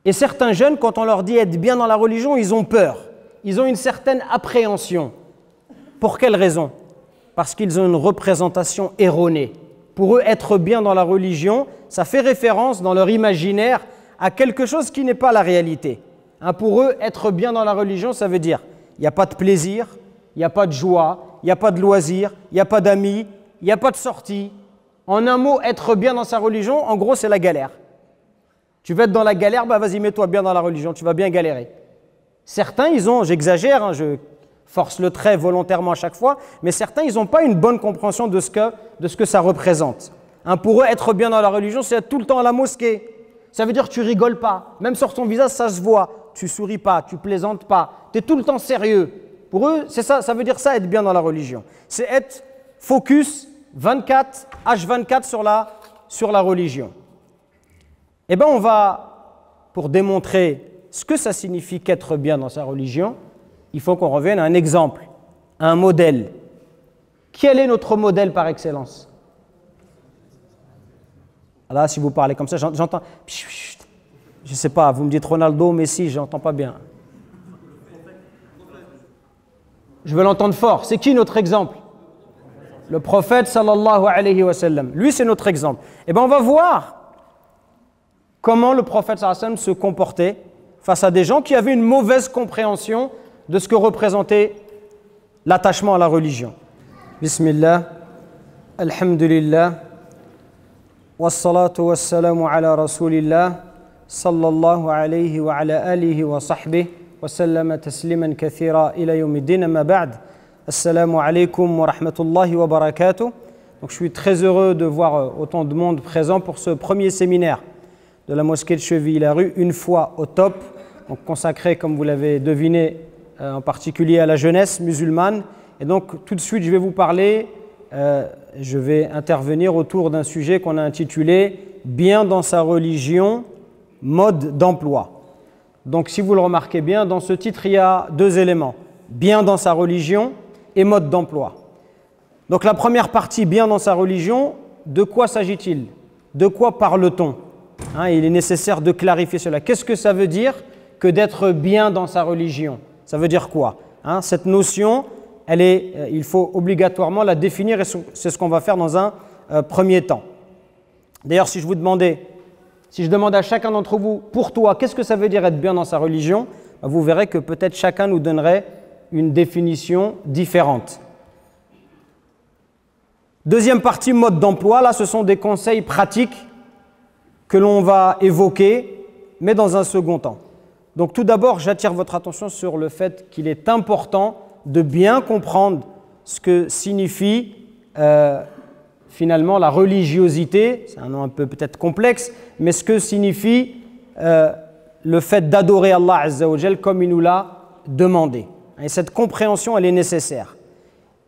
Et certains jeunes, quand on leur dit être bien dans la religion, ils ont peur. Ils ont une certaine appréhension. Pour quelle raison? Parce qu'ils ont une représentation erronée. Pour eux, être bien dans la religion, ça fait référence dans leur imaginaire à quelque chose qui n'est pas la réalité. Pour eux, être bien dans la religion, ça veut dire il n'y a pas de plaisir, il n'y a pas de joie, il n'y a pas de loisir, il n'y a pas d'amis, il n'y a pas de sortie. En un mot, être bien dans sa religion, en gros, c'est la galère. Tu veux être dans la galère, bah vas-y, mets-toi bien dans la religion, tu vas bien galérer. Certains, ils ont, j'exagère, je force le trait volontairement à chaque fois, mais certains, ils n'ont pas une bonne compréhension de ce que ça représente. Pour eux, être bien dans la religion, c'est être tout le temps à la mosquée. Ça veut dire que tu rigoles pas. Même sur ton visage, ça se voit. Tu souris pas, tu plaisantes pas. Tu es tout le temps sérieux. Pour eux, c'est ça, ça veut dire ça, être bien dans la religion. C'est être focus 24, H24 sur la religion. Eh bien, on va, pour démontrer ce que ça signifie qu'être bien dans sa religion, il faut qu'on revienne à un exemple, à un modèle. Quel est notre modèle par excellence? Là, si vous parlez comme ça, j'entends... Je ne sais pas, vous me dites Ronaldo, Messi, je n'entends pas bien. Je veux l'entendre fort. C'est qui notre exemple? Le prophète sallallahu alayhi wa sallam. Lui, c'est notre exemple. Eh bien, on va voir comment le prophète sallallahu alayhi wa sallam se comportait face à des gens qui avaient une mauvaise compréhension de ce que représentait l'attachement à la religion. Bismillah, alhamdulillah, wassalatu wassalamu ala rasulillah, sallallahu alayhi wa ala alihi wa sahbihi, wa sallama tasliman kathira ila yawmiddin, amma ba'd. Assalamu alaikum wa rahmatullahi wa barakatuh. Donc je suis très heureux de voir autant de monde présent pour ce premier séminaire de la mosquée de Chevilly-la-Rue, une fois au top, donc consacré, comme vous l'avez deviné, en particulier à la jeunesse musulmane. Et donc tout de suite je vais vous parler, je vais intervenir autour d'un sujet qu'on a intitulé « Bien dans sa religion, mode d'emploi ». Donc si vous le remarquez bien, dans ce titre il y a deux éléments, bien dans sa religion et mode d'emploi. Donc la première partie, bien dans sa religion, de quoi s'agit-il? De quoi parle-t-on? Il est nécessaire de clarifier cela. Qu'est-ce que ça veut dire que d'être bien dans sa religion? Ça veut dire quoi? Cette notion, il faut obligatoirement la définir et c'est ce qu'on va faire dans un premier temps. D'ailleurs, si je demande à chacun d'entre vous, pour toi, qu'est-ce que ça veut dire être bien dans sa religion? Vous verrez que peut-être chacun nous donnerait une définition différente. Deuxième partie, mode d'emploi. Là, ce sont des conseils pratiques que l'on va évoquer, mais dans un second temps. Donc tout d'abord, j'attire votre attention sur le fait qu'il est important de bien comprendre ce que signifie finalement la religiosité. C'est un nom un peu peut-être complexe, mais ce que signifie le fait d'adorer Allah Azza wa Jal comme il nous l'a demandé. Et cette compréhension, elle est nécessaire.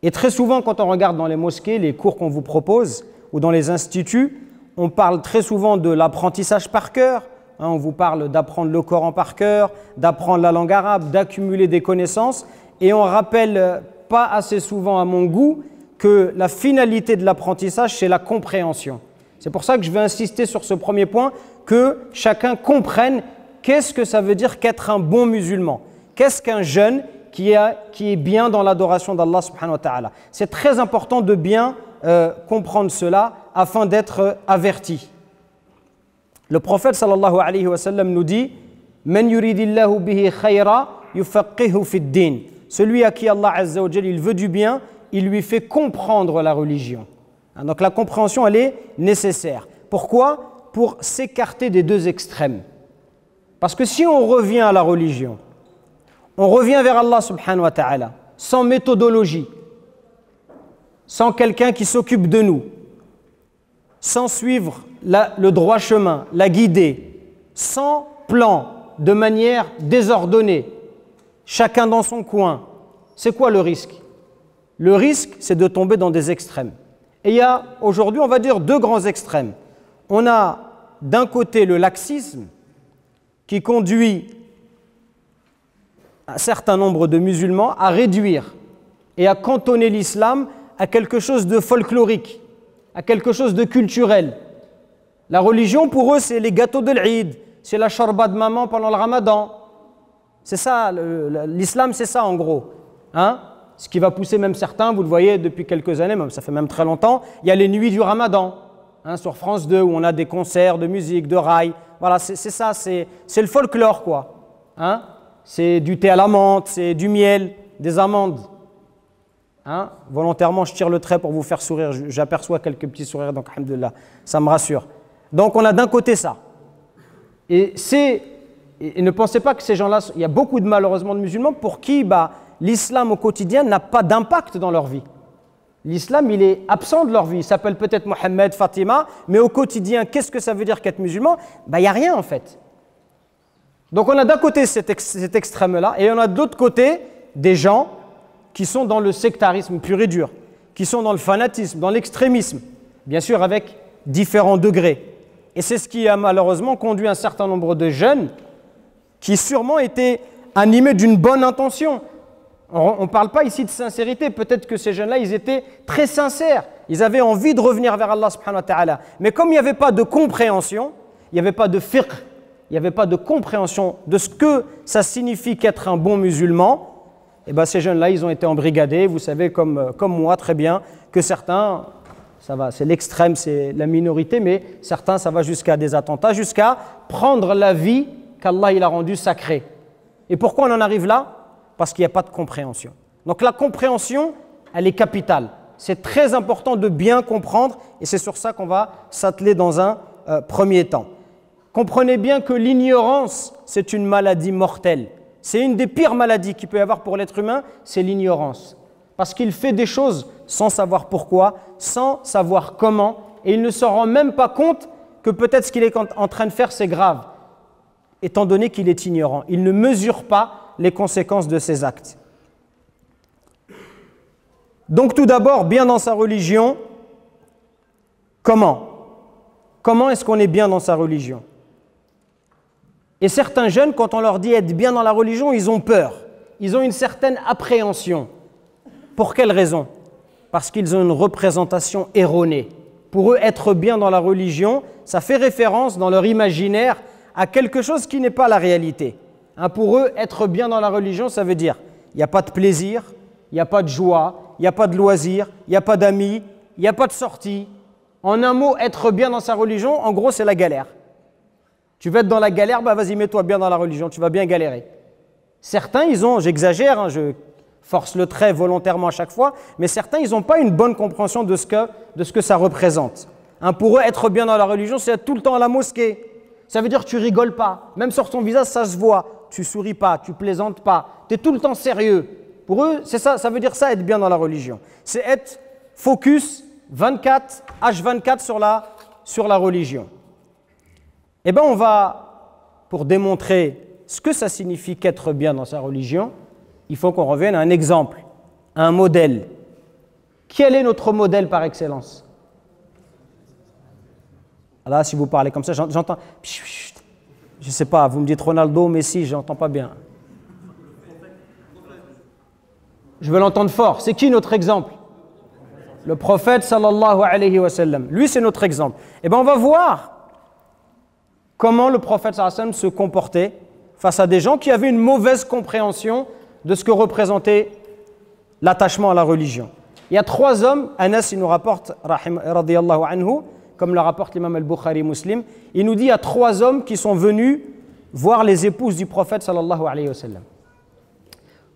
Et très souvent, quand on regarde dans les mosquées, les cours qu'on vous propose, ou dans les instituts, on parle très souvent de l'apprentissage par cœur. On vous parle d'apprendre le Coran par cœur, d'apprendre la langue arabe, d'accumuler des connaissances. Et on ne rappelle pas assez souvent à mon goût que la finalité de l'apprentissage, c'est la compréhension. C'est pour ça que je vais insister sur ce premier point, que chacun comprenne qu'est-ce que ça veut dire qu'être un bon musulman. Qu'est-ce qu'un jeune qui est bien dans l'adoration d'Allah subhanahu wa ta'ala. C'est très important de bien comprendre cela afin d'être averti. Le prophète sallallahu alayhi wa sallam nous dit « Man yuridillahu bihi khayra yufaqihu fid din » Celui à qui Allah azza wa jalla il veut du bien, il lui fait comprendre la religion. Donc la compréhension, elle est nécessaire. Pourquoi? Pour s'écarter des deux extrêmes. Parce que si on revient à la religion, on revient vers Allah subhanahu wa ta'ala, sans méthodologie, sans quelqu'un qui s'occupe de nous, sans suivre le droit chemin, la guider, sans plan, de manière désordonnée, chacun dans son coin. C'est quoi le risque? Le risque, c'est de tomber dans des extrêmes. Et il y a aujourd'hui, on va dire, deux grands extrêmes. On a d'un côté le laxisme qui conduit un certain nombre de musulmans à réduire et à cantonner l'islam à quelque chose de folklorique, à quelque chose de culturel. La religion, pour eux, c'est les gâteaux de l'Eid, c'est la shorba de maman pendant le ramadan. C'est ça, l'islam c'est ça en gros. Hein? Ce qui va pousser même certains, vous le voyez depuis quelques années, même ça fait même très longtemps, il y a les nuits du ramadan, hein, sur France 2 où on a des concerts de musique, de rail. Voilà, c'est ça, c'est le folklore quoi. Hein? C'est du thé à la menthe, c'est du miel, des amandes. Hein? Volontairement, je tire le trait pour vous faire sourire. J'aperçois quelques petits sourires, donc alhamdoulilah, ça me rassure. Donc on a d'un côté ça. Et ne pensez pas que ces gens-là, il y a beaucoup malheureusement de musulmans pour qui l'islam au quotidien n'a pas d'impact dans leur vie. L'islam, il est absent de leur vie. Il s'appelle peut-être Mohamed, Fatima, mais au quotidien, qu'est-ce que ça veut dire qu'être musulman? Il n'y a rien en fait. Donc on a d'un côté cet extrême-là, et on a de l'autre côté des gens qui sont dans le sectarisme pur et dur, qui sont dans le fanatisme, dans l'extrémisme, bien sûr avec différents degrés. Et c'est ce qui a malheureusement conduit un certain nombre de jeunes qui sûrement étaient animés d'une bonne intention. On ne parle pas ici de sincérité, peut-être que ces jeunes-là, ils étaient très sincères, ils avaient envie de revenir vers Allah subhanahu wa ta'ala. Mais comme il n'y avait pas de compréhension, il n'y avait pas de fiqh, il n'y avait pas de compréhension de ce que ça signifie qu'être un bon musulman, et ces jeunes-là, ils ont été embrigadés. Vous savez, comme moi, très bien, que certains, ça va, c'est l'extrême, c'est la minorité, mais certains, ça va jusqu'à des attentats, jusqu'à prendre la vie qu'Allah il a rendue sacrée. Et pourquoi on en arrive là? Parce qu'il n'y a pas de compréhension. Donc la compréhension, elle est capitale. C'est très important de bien comprendre, et c'est sur ça qu'on va s'atteler dans un premier temps. Comprenez bien que l'ignorance, c'est une maladie mortelle. C'est une des pires maladies qu'il peut y avoir pour l'être humain, c'est l'ignorance. Parce qu'il fait des choses sans savoir pourquoi, sans savoir comment, et il ne s'en rend même pas compte que peut-être ce qu'il est en train de faire, c'est grave, étant donné qu'il est ignorant. Il ne mesure pas les conséquences de ses actes. Donc tout d'abord, bien dans sa religion, comment? Comment est-ce qu'on est bien dans sa religion? Et certains jeunes, quand on leur dit être bien dans la religion, ils ont peur. Ils ont une certaine appréhension. Pour quelle raison? Parce qu'ils ont une représentation erronée. Pour eux, être bien dans la religion, ça fait référence dans leur imaginaire à quelque chose qui n'est pas la réalité. Hein, pour eux, être bien dans la religion, ça veut dire il n'y a pas de plaisir, il n'y a pas de joie, il n'y a pas de loisir, il n'y a pas d'amis, il n'y a pas de sortie. En un mot, être bien dans sa religion, en gros, c'est la galère. Tu veux être dans la galère, vas-y, mets-toi bien dans la religion, tu vas bien galérer. Certains, ils ont, j'exagère, hein, je force le trait volontairement à chaque fois, mais certains, ils n'ont pas une bonne compréhension de ce que ça représente. Hein, pour eux, être bien dans la religion, c'est être tout le temps à la mosquée. Ça veut dire que tu rigoles pas. Même sur ton visage, ça se voit. Tu souris pas, tu plaisantes pas. Tu es tout le temps sérieux. Pour eux, c'est ça, ça veut dire ça, être bien dans la religion. C'est être focus 24, H24 sur la religion. Eh bien, on va, pour démontrer ce que ça signifie qu'être bien dans sa religion, il faut qu'on revienne à un exemple, à un modèle. Quel est notre modèle par excellence? Là, si vous parlez comme ça, j'entends... Je ne sais pas, vous me dites Ronaldo, Messi, je n'entends pas bien. Je veux l'entendre fort. C'est qui notre exemple? Le prophète sallallahu alayhi wa sallam. Lui, c'est notre exemple. Eh bien, on va voir comment le prophète sallallahu alayhi wa sallam se comportait face à des gens qui avaient une mauvaise compréhension de ce que représentait l'attachement à la religion. Il y a 3 hommes, Anas, il nous rapporte, radiyallahu anhu, comme le rapporte l'imam al-Bukhari Muslim, il nous dit il y a 3 hommes qui sont venus voir les épouses du prophète sallallahu alayhi wa sallam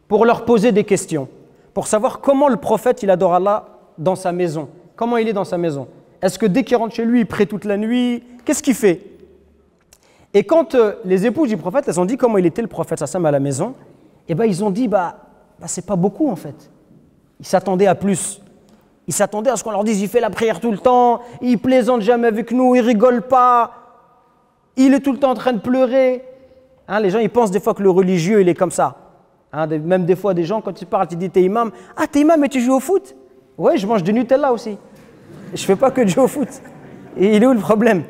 pour leur poser des questions, pour savoir comment le prophète il adore Allah dans sa maison, comment il est dans sa maison. Est-ce que dès qu'il rentre chez lui, il prie toute la nuit? Qu'est-ce qu'il fait? Et quand les épouses du prophète, elles ont dit comment il était le prophète sallallahu alayhi wa sallam à la maison, eh ben ils ont dit c'est pas beaucoup en fait. Ils s'attendaient à plus. Ils s'attendaient à ce qu'on leur dise il fait la prière tout le temps, il plaisante jamais avec nous, il rigole pas, il est tout le temps en train de pleurer. Hein, les gens ils pensent des fois que le religieux il est comme ça. Hein, même des fois des gens quand ils parlent, ils disent t'es imam, ah t'es imam et tu joues au foot? Ouais, je mange du Nutella aussi. Je fais pas que de jouer au foot. Et il est où le problème?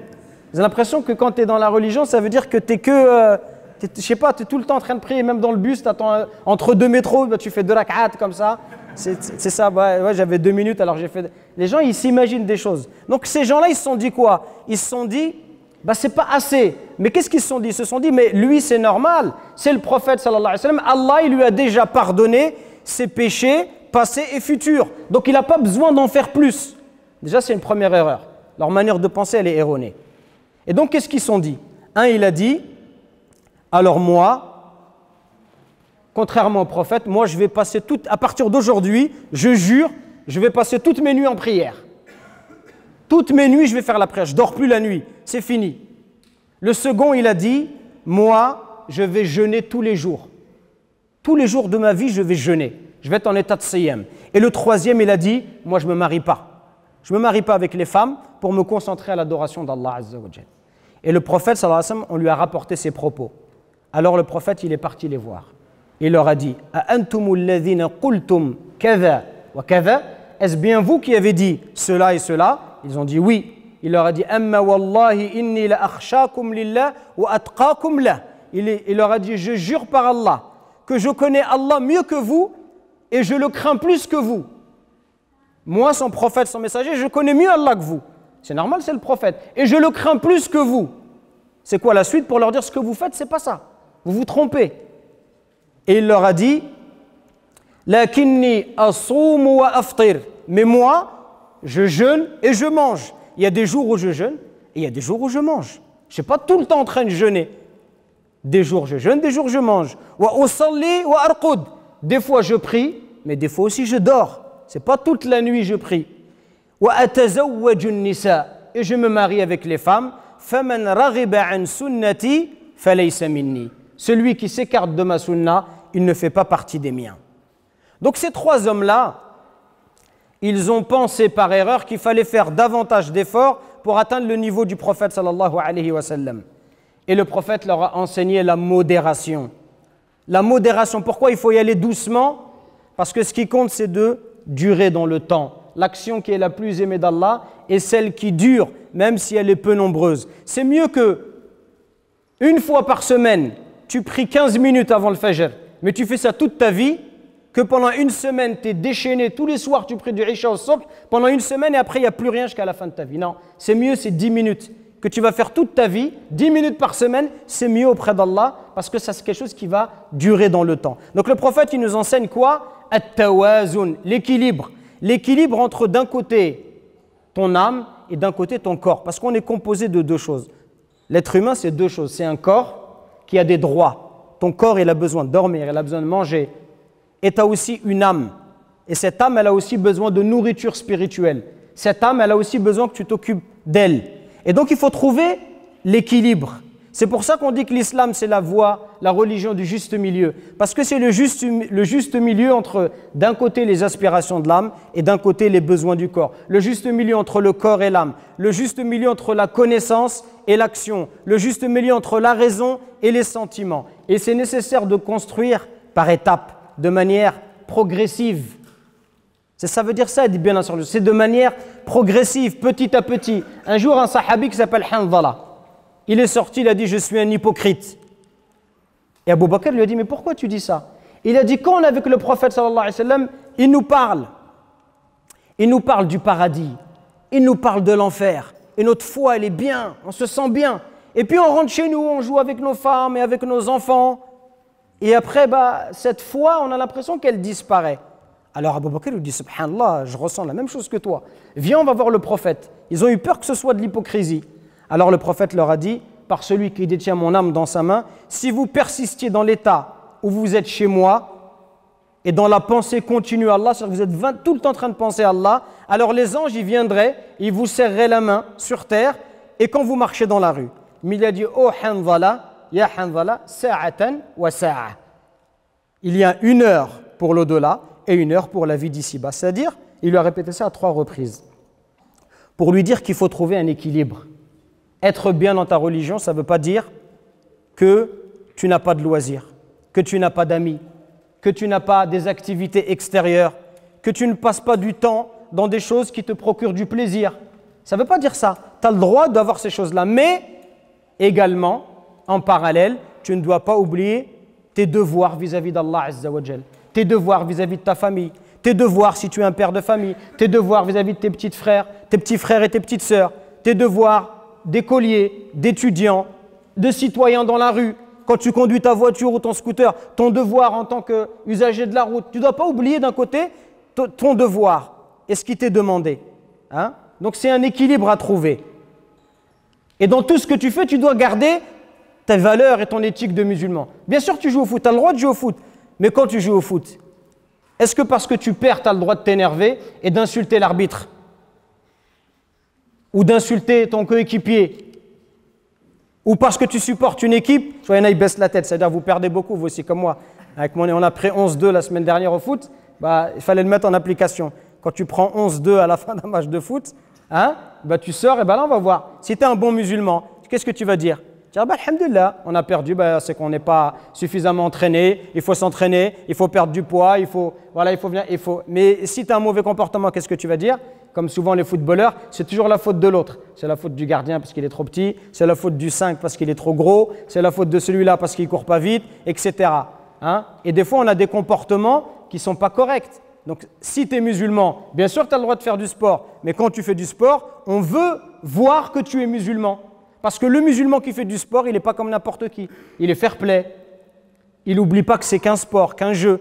J'ai l'impression que quand tu es dans la religion, ça veut dire que tu es que, je sais pas, tu es tout le temps en train de prier, même dans le bus, tu attends entre 2 métros, tu fais 2 rak'at comme ça. C'est ça, ouais, j'avais 2 minutes alors j'ai fait... Les gens, ils s'imaginent des choses. Donc ces gens-là, ils se sont dit quoi? Ils se sont dit, bah, c'est pas assez. Mais qu'est-ce qu'ils se sont dit? Ils se sont dit, mais lui c'est normal, c'est le prophète sallallahu alayhi wa sallam, Allah il lui a déjà pardonné ses péchés passés et futurs. Donc il n'a pas besoin d'en faire plus. Déjà c'est une première erreur. Leur manière de penser elle est erronée. Et donc qu'est-ce qu'ils se sont dit? Un il a dit, alors moi, contrairement au prophète, moi je vais passer à partir d'aujourd'hui, je jure, je vais passer toutes mes nuits en prière. Toutes mes nuits, je vais faire la prière. Je ne dors plus la nuit. C'est fini. Le second, il a dit, moi, je vais jeûner tous les jours. Tous les jours de ma vie, je vais jeûner. Je vais être en état de siyam. Et le troisième, il a dit, moi, je ne me marie pas. Je ne me marie pas avec les femmes pour me concentrer à l'adoration d'Allah Azza wa Jal. Et le prophète, sallallahu alayhi wa sallam, on lui a rapporté ses propos. Alors le prophète, il est parti les voir. Il leur a dit, Antumul ladhina qultum kadha wa kadha. Est-ce bien vous qui avez dit cela et cela? Ils ont dit oui. Il leur a dit Amma wallahi inni la akhshakum lillah wa atqakum lah. Il leur a dit je jure par Allah que je connais Allah mieux que vous et je le crains plus que vous. Moi, son prophète, son messager, je connais mieux Allah que vous. C'est normal, c'est le prophète. Et je le crains plus que vous. C'est quoi la suite pour leur dire ce que vous faites, c'est pas ça. Vous vous trompez. Et il leur a dit Lakinni asumu wa aftir. Mais moi, je jeûne et je mange. Il y a des jours où je jeûne et il y a des jours où je mange. Je ne suis pas tout le temps en train de jeûner. Des jours je jeûne, des jours je mange. Wa usalli wa arqud. Des fois je prie, mais des fois aussi je dors. Ce n'est pas toute la nuit je prie. Wa atazawwaju nisa. Et je me marie avec les femmes. Faman raghiba an sunnati falaysa minni. Celui qui s'écarte de ma sunna, il ne fait pas partie des miens. Donc ces trois hommes-là, ils ont pensé par erreur qu'il fallait faire davantage d'efforts pour atteindre le niveau du prophète sallallahu alayhi wa sallam. Et le prophète leur a enseigné la modération. La modération, pourquoi il faut y aller doucement? Parce que ce qui compte, c'est de durer dans le temps. L'action qui est la plus aimée d'Allah est celle qui dure, même si elle est peu nombreuse. C'est mieux que une fois par semaine, tu pries 15 minutes avant le fajr, mais tu fais ça toute ta vie, que pendant une semaine, tu es déchaîné, tous les soirs tu pries du Isha au Subh, pendant une semaine et après il n'y a plus rien jusqu'à la fin de ta vie. Non, c'est mieux, c'est 10 minutes que tu vas faire toute ta vie, 10 minutes par semaine, c'est mieux auprès d'Allah parce que ça c'est quelque chose qui va durer dans le temps. Donc le prophète, il nous enseigne quoi? At-tawazun, l'équilibre. L'équilibre entre d'un côté ton âme et d'un côté ton corps. Parce qu'on est composé de deux choses. L'être humain, c'est deux choses. C'est un corps qui a des droits. Ton corps, il a besoin de dormir, il a besoin de manger. Et tu as aussi une âme. Et cette âme, elle a aussi besoin de nourriture spirituelle. Cette âme, elle a aussi besoin que tu t'occupes d'elle. Et donc, il faut trouver l'équilibre. C'est pour ça qu'on dit que l'islam, c'est la voie, la religion du juste milieu. Parce que c'est le juste milieu entre, d'un côté, les aspirations de l'âme et d'un côté, les besoins du corps. Le juste milieu entre le corps et l'âme. Le juste milieu entre la connaissance et l'action. Le juste milieu entre la raison et les sentiments. Et c'est nécessaire de construire par étapes, de manière progressive. Ça veut dire ça, dit bien sûr. C'est de manière progressive, petit à petit. Un jour, un sahabi qui s'appelle Hanzala, il est sorti, il a dit « Je suis un hypocrite ». Et Abu Bakr lui a dit « Mais pourquoi tu dis ça ?» Il a dit « Quand on est avec le prophète sallallahu alayhi wa sallam, il nous parle. Il nous parle du paradis. Il nous parle de l'enfer. Et notre foi, elle est bien, on se sent bien. Et puis on rentre chez nous, on joue avec nos femmes et avec nos enfants. Et après, cette foi, on a l'impression qu'elle disparaît. » Alors Abu Bakr lui dit « Subhanallah, je ressens la même chose que toi. Viens, on va voir le prophète. » Ils ont eu peur que ce soit de l'hypocrisie. Alors le prophète leur a dit « Par celui qui détient mon âme dans sa main, si vous persistiez dans l'état où vous êtes chez moi et dans la pensée continue à Allah, c'est-à-dire que vous êtes tout le temps en train de penser à Allah, alors les anges, ils viendraient, ils vous serreraient la main sur terre et quand vous marchez dans la rue. » Mais il a dit « Oh Hanzala, ya Hanzala, sa'atan wa sa'a. » Il y a 1 heure pour l'au-delà et 1 heure pour la vie d'ici-bas. C'est-à-dire, il lui a répété ça à 3 reprises pour lui dire qu'il faut trouver un équilibre. Être bien dans ta religion, ça ne veut pas dire que tu n'as pas de loisirs, que tu n'as pas d'amis, que tu n'as pas des activités extérieures, que tu ne passes pas du temps dans des choses qui te procurent du plaisir. Ça ne veut pas dire ça. Tu as le droit d'avoir ces choses-là, mais également, en parallèle, tu ne dois pas oublier tes devoirs vis-à-vis d'Allah Azza wa Jal, tes devoirs vis-à-vis de ta famille, tes devoirs si tu es un père de famille, tes devoirs vis-à-vis de tes petits frères et tes petites sœurs, tes devoirs d'écoliers, d'étudiants, de citoyens dans la rue. Quand tu conduis ta voiture ou ton scooter, ton devoir en tant qu'usager de la route, tu ne dois pas oublier d'un côté ton devoir et ce qui t'est demandé. Hein? Donc c'est un équilibre à trouver. Et dans tout ce que tu fais, tu dois garder tes valeurs et ton éthique de musulman. Bien sûr, tu joues au foot, tu as le droit de jouer au foot. Mais quand tu joues au foot, est-ce que parce que tu perds, tu as le droit de t'énerver et d'insulter l'arbitre? Ou d'insulter ton coéquipier? Ou parce que tu supportes une équipe, soit il y en a, ils baissent la tête, c'est-à-dire vous perdez beaucoup, vous aussi comme moi. Avec on a pris 11-2 la semaine dernière au foot, bah, il fallait le mettre en application. Quand tu prends 11-2 à la fin d'un match de foot, hein, bah, tu sors et bah, là on va voir. Si tu es un bon musulman, qu'est-ce que tu vas dire? Tu vas dire, bah, alhamdoulilah, on a perdu, bah, c'est qu'on n'est pas suffisamment entraîné, il faut s'entraîner, il faut perdre du poids, il faut venir, il faut. Mais si tu as un mauvais comportement, qu'est-ce que tu vas dire? Comme souvent les footballeurs, c'est toujours la faute de l'autre. C'est la faute du gardien parce qu'il est trop petit, c'est la faute du 5 parce qu'il est trop gros, c'est la faute de celui-là parce qu'il ne court pas vite, etc. Hein? Et des fois, on a des comportements qui ne sont pas corrects. Donc, si tu es musulman, bien sûr que tu as le droit de faire du sport, mais quand tu fais du sport, on veut voir que tu es musulman. Parce que le musulman qui fait du sport, il n'est pas comme n'importe qui. Il est fair-play. Il n'oublie pas que c'est qu'un sport, qu'un jeu.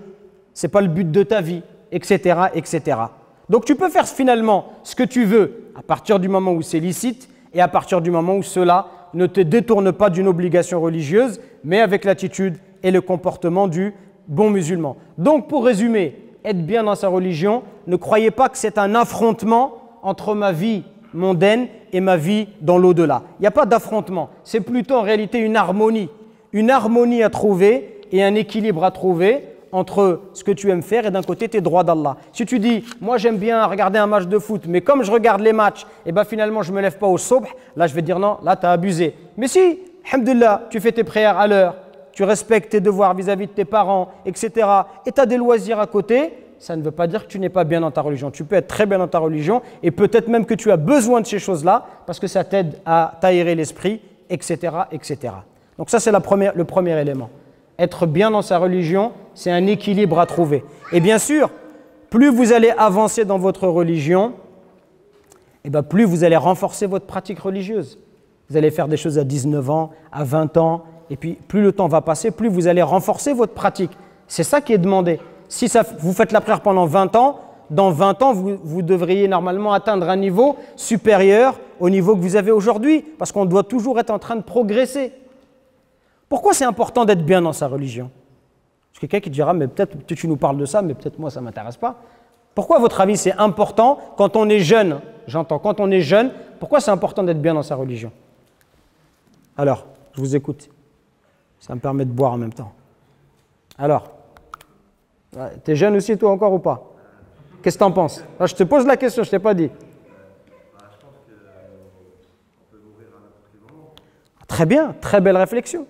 Ce n'est pas le but de ta vie, etc., etc. Donc tu peux faire finalement ce que tu veux à partir du moment où c'est licite et à partir du moment où cela ne te détourne pas d'une obligation religieuse, mais avec l'attitude et le comportement du bon musulman. Donc pour résumer, être bien dans sa religion, ne croyez pas que c'est un affrontement entre ma vie mondaine et ma vie dans l'au-delà. Il n'y a pas d'affrontement, c'est plutôt en réalité une harmonie à trouver et un équilibre à trouver entre ce que tu aimes faire et d'un côté tes droits d'Allah. Si tu dis, moi j'aime bien regarder un match de foot, mais comme je regarde les matchs, et ben finalement je ne me lève pas au subh, là je vais dire non, là tu as abusé. Mais si, alhamdoulilah, tu fais tes prières à l'heure, tu respectes tes devoirs vis-à-vis de tes parents, etc., et tu as des loisirs à côté, ça ne veut pas dire que tu n'es pas bien dans ta religion. Tu peux être très bien dans ta religion et peut-être même que tu as besoin de ces choses-là parce que ça t'aide à t'aérer l'esprit, etc., etc. Donc ça c'est le premier élément. Être bien dans sa religion, c'est un équilibre à trouver. Et bien sûr, plus vous allez avancer dans votre religion, et bien plus vous allez renforcer votre pratique religieuse. Vous allez faire des choses à 19 ans, à 20 ans, et puis plus le temps va passer, plus vous allez renforcer votre pratique. C'est ça qui est demandé. Si vous faites la prière pendant 20 ans, dans 20 ans, vous devriez normalement atteindre un niveau supérieur au niveau que vous avez aujourd'hui, parce qu'on doit toujours être en train de progresser. Pourquoi c'est important d'être bien dans sa religion? Parce que quelqu'un qui dira, mais peut-être tu nous parles de ça, mais peut-être moi ça ne m'intéresse pas. Pourquoi à votre avis c'est important quand on est jeune? J'entends, quand on est jeune, pourquoi c'est important d'être bien dans sa religion? Alors, je vous écoute. Ça me permet de boire en même temps. Alors, t'es jeune aussi toi encore ou pas? Qu'est-ce que t'en penses? Alors, je te pose la question, je ne t'ai pas dit. Très bien, très belle réflexion.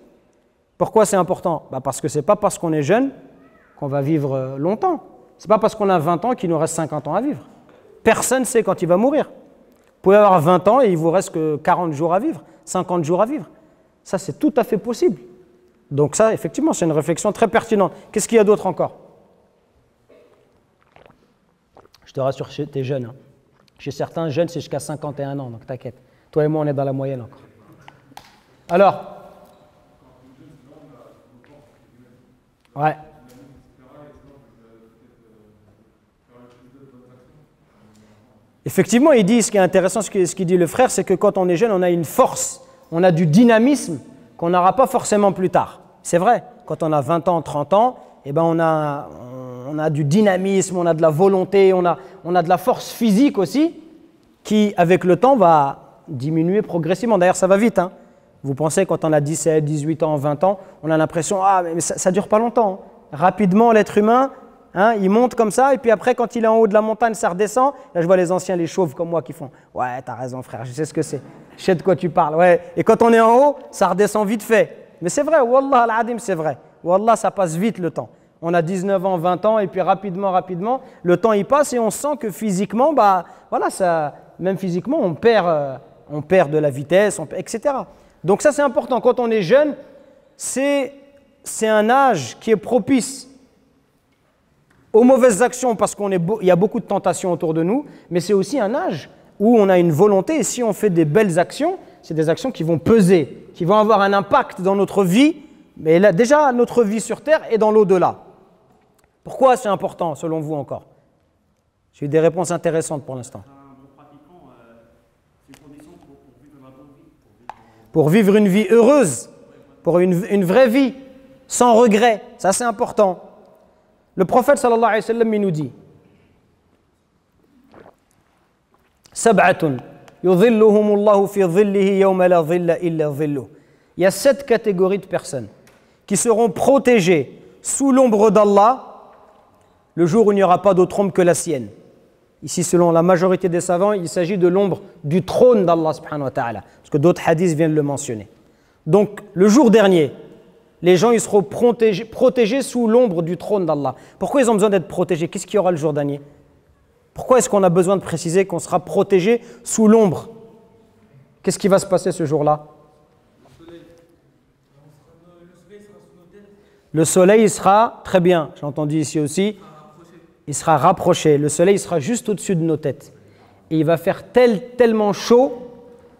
Pourquoi c'est important? Parce que ce n'est pas parce qu'on est jeune qu'on va vivre longtemps. Ce n'est pas parce qu'on a 20 ans qu'il nous reste 50 ans à vivre. Personne ne sait quand il va mourir. Vous pouvez avoir 20 ans et il vous reste que 40 jours à vivre, 50 jours à vivre. Ça, c'est tout à fait possible. Donc ça, effectivement, c'est une réflexion très pertinente. Qu'est-ce qu'il y a d'autre encore? Je te rassure, tu es jeune. Hein. Chez certains, jeunes, c'est jusqu'à 51 ans, donc t'inquiète. Toi et moi, on est dans la moyenne encore. Alors, ouais. Effectivement, il dit, ce qui est intéressant, ce qu'il dit le frère, c'est que quand on est jeune, on a une force, on a du dynamisme qu'on n'aura pas forcément plus tard. C'est vrai, quand on a 20 ans, 30 ans, eh ben on a du dynamisme, on a de la volonté, on a de la force physique aussi, qui, avec le temps, va diminuer progressivement. D'ailleurs, ça va vite. Hein. Vous pensez, quand on a 17, 18 ans, 20 ans, on a l'impression, mais ça ne dure pas longtemps. Hein. Rapidement, l'être humain, hein, il monte comme ça, et puis après, quand il est en haut de la montagne, ça redescend. Là, je vois les anciens, les chauves comme moi, qui font « Ouais, t'as raison, frère, je sais ce que c'est. Je sais de quoi tu parles. Ouais. » Et quand on est en haut, ça redescend vite fait. Mais c'est vrai, Wallah al-Adim, c'est vrai. Wallah, ça passe vite le temps. On a 19 ans, 20 ans, et puis rapidement, le temps il passe et on sent que physiquement, voilà, ça, même physiquement, on perd de la vitesse, etc. Donc ça, c'est important. Quand on est jeune, c'est un âge qui est propice aux mauvaises actions parce qu'il y a beaucoup de tentations autour de nous, mais c'est aussi un âge où on a une volonté et si on fait des belles actions, c'est des actions qui vont peser, qui vont avoir un impact dans notre vie, mais là, déjà notre vie sur terre et dans l'au-delà. Pourquoi c'est important selon vous encore? J'ai eu des réponses intéressantes pour l'instant. Pour vivre une vie heureuse, pour une vraie vie, sans regret, ça c'est important. Le prophète sallallahu alayhi wa sallam il nous dit Sab'atun yudhilluhumullahu fi dhillihi yawma la dhilla illa dhilluh. Il y a 7 catégories de personnes qui seront protégées sous l'ombre d'Allah le jour où il n'y aura pas d'autre ombre que la sienne. Ici, selon la majorité des savants, il s'agit de l'ombre du trône d'Allah subhanahu wa ta'ala, parce que d'autres hadiths viennent le mentionner. Donc, le jour dernier, les gens ils seront protégés sous l'ombre du trône d'Allah. Pourquoi ils ont besoin d'être protégés? Qu'est-ce qu'il y aura le jour dernier? Pourquoi est-ce qu'on a besoin de préciser qu'on sera protégé sous l'ombre? Qu'est-ce qui va se passer ce jour-là? Le soleil sera, très bien, j'ai entendu ici aussi, il sera rapproché. Le soleil sera juste au-dessus de nos têtes. Et il va faire tellement chaud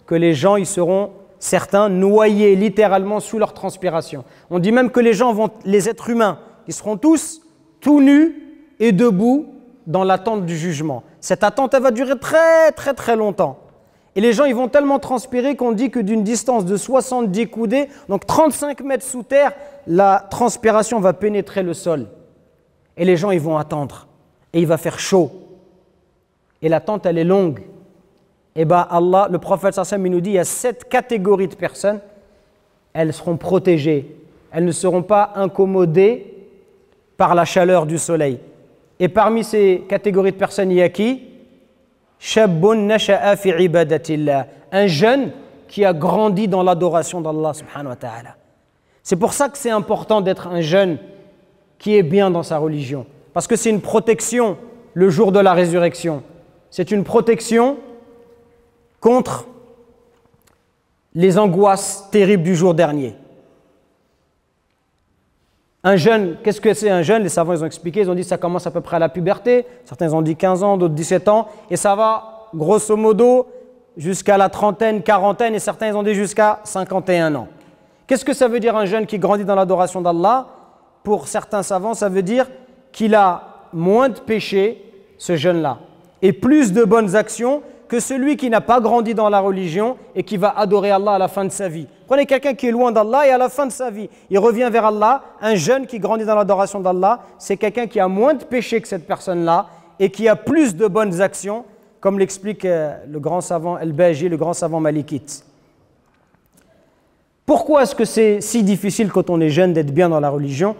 que les gens ils seront, certains, noyés littéralement sous leur transpiration. On dit même que les êtres humains, ils seront tous tout nus et debout dans l'attente du jugement. Cette attente, elle va durer très longtemps. Et les gens, ils vont tellement transpirer qu'on dit que d'une distance de 70 coudées, donc 35 mètres sous terre, la transpiration va pénétrer le sol. Et les gens, ils vont attendre. Et il va faire chaud. Et l'attente, elle est longue. Et bien, Allah, le prophète sallallahu alayhi wa sallam, il nous dit, il y a 7 catégories de personnes, elles seront protégées. Elles ne seront pas incommodées par la chaleur du soleil. Et parmi ces catégories de personnes, il y a qui? Shabbun nasha'a fi ibadatillah. Un jeune qui a grandi dans l'adoration d'Allah subhanahu wa ta'ala. C'est pour ça que c'est important d'être un jeune qui est bien dans sa religion. Parce que c'est une protection le jour de la résurrection. C'est une protection contre les angoisses terribles du jour dernier. Un jeune, qu'est-ce que c'est un jeune? Les savants ils ont expliqué, ils ont dit que ça commence à peu près à la puberté. Certains ont dit 15 ans, d'autres 17 ans. Et ça va grosso modo jusqu'à la trentaine, quarantaine. Et certains ils ont dit jusqu'à 51 ans. Qu'est-ce que ça veut dire un jeune qui grandit dans l'adoration d'Allah? Pour certains savants, ça veut dire qu'il a moins de péchés, ce jeune-là, et plus de bonnes actions que celui qui n'a pas grandi dans la religion et qui va adorer Allah à la fin de sa vie. Prenez quelqu'un qui est loin d'Allah et à la fin de sa vie, il revient vers Allah. Un jeune qui grandit dans l'adoration d'Allah, c'est quelqu'un qui a moins de péchés que cette personne-là et qui a plus de bonnes actions, comme l'explique le grand savant Al-Baji, le grand savant malikite. Pourquoi est-ce que c'est si difficile quand on est jeune d'être bien dans la religion?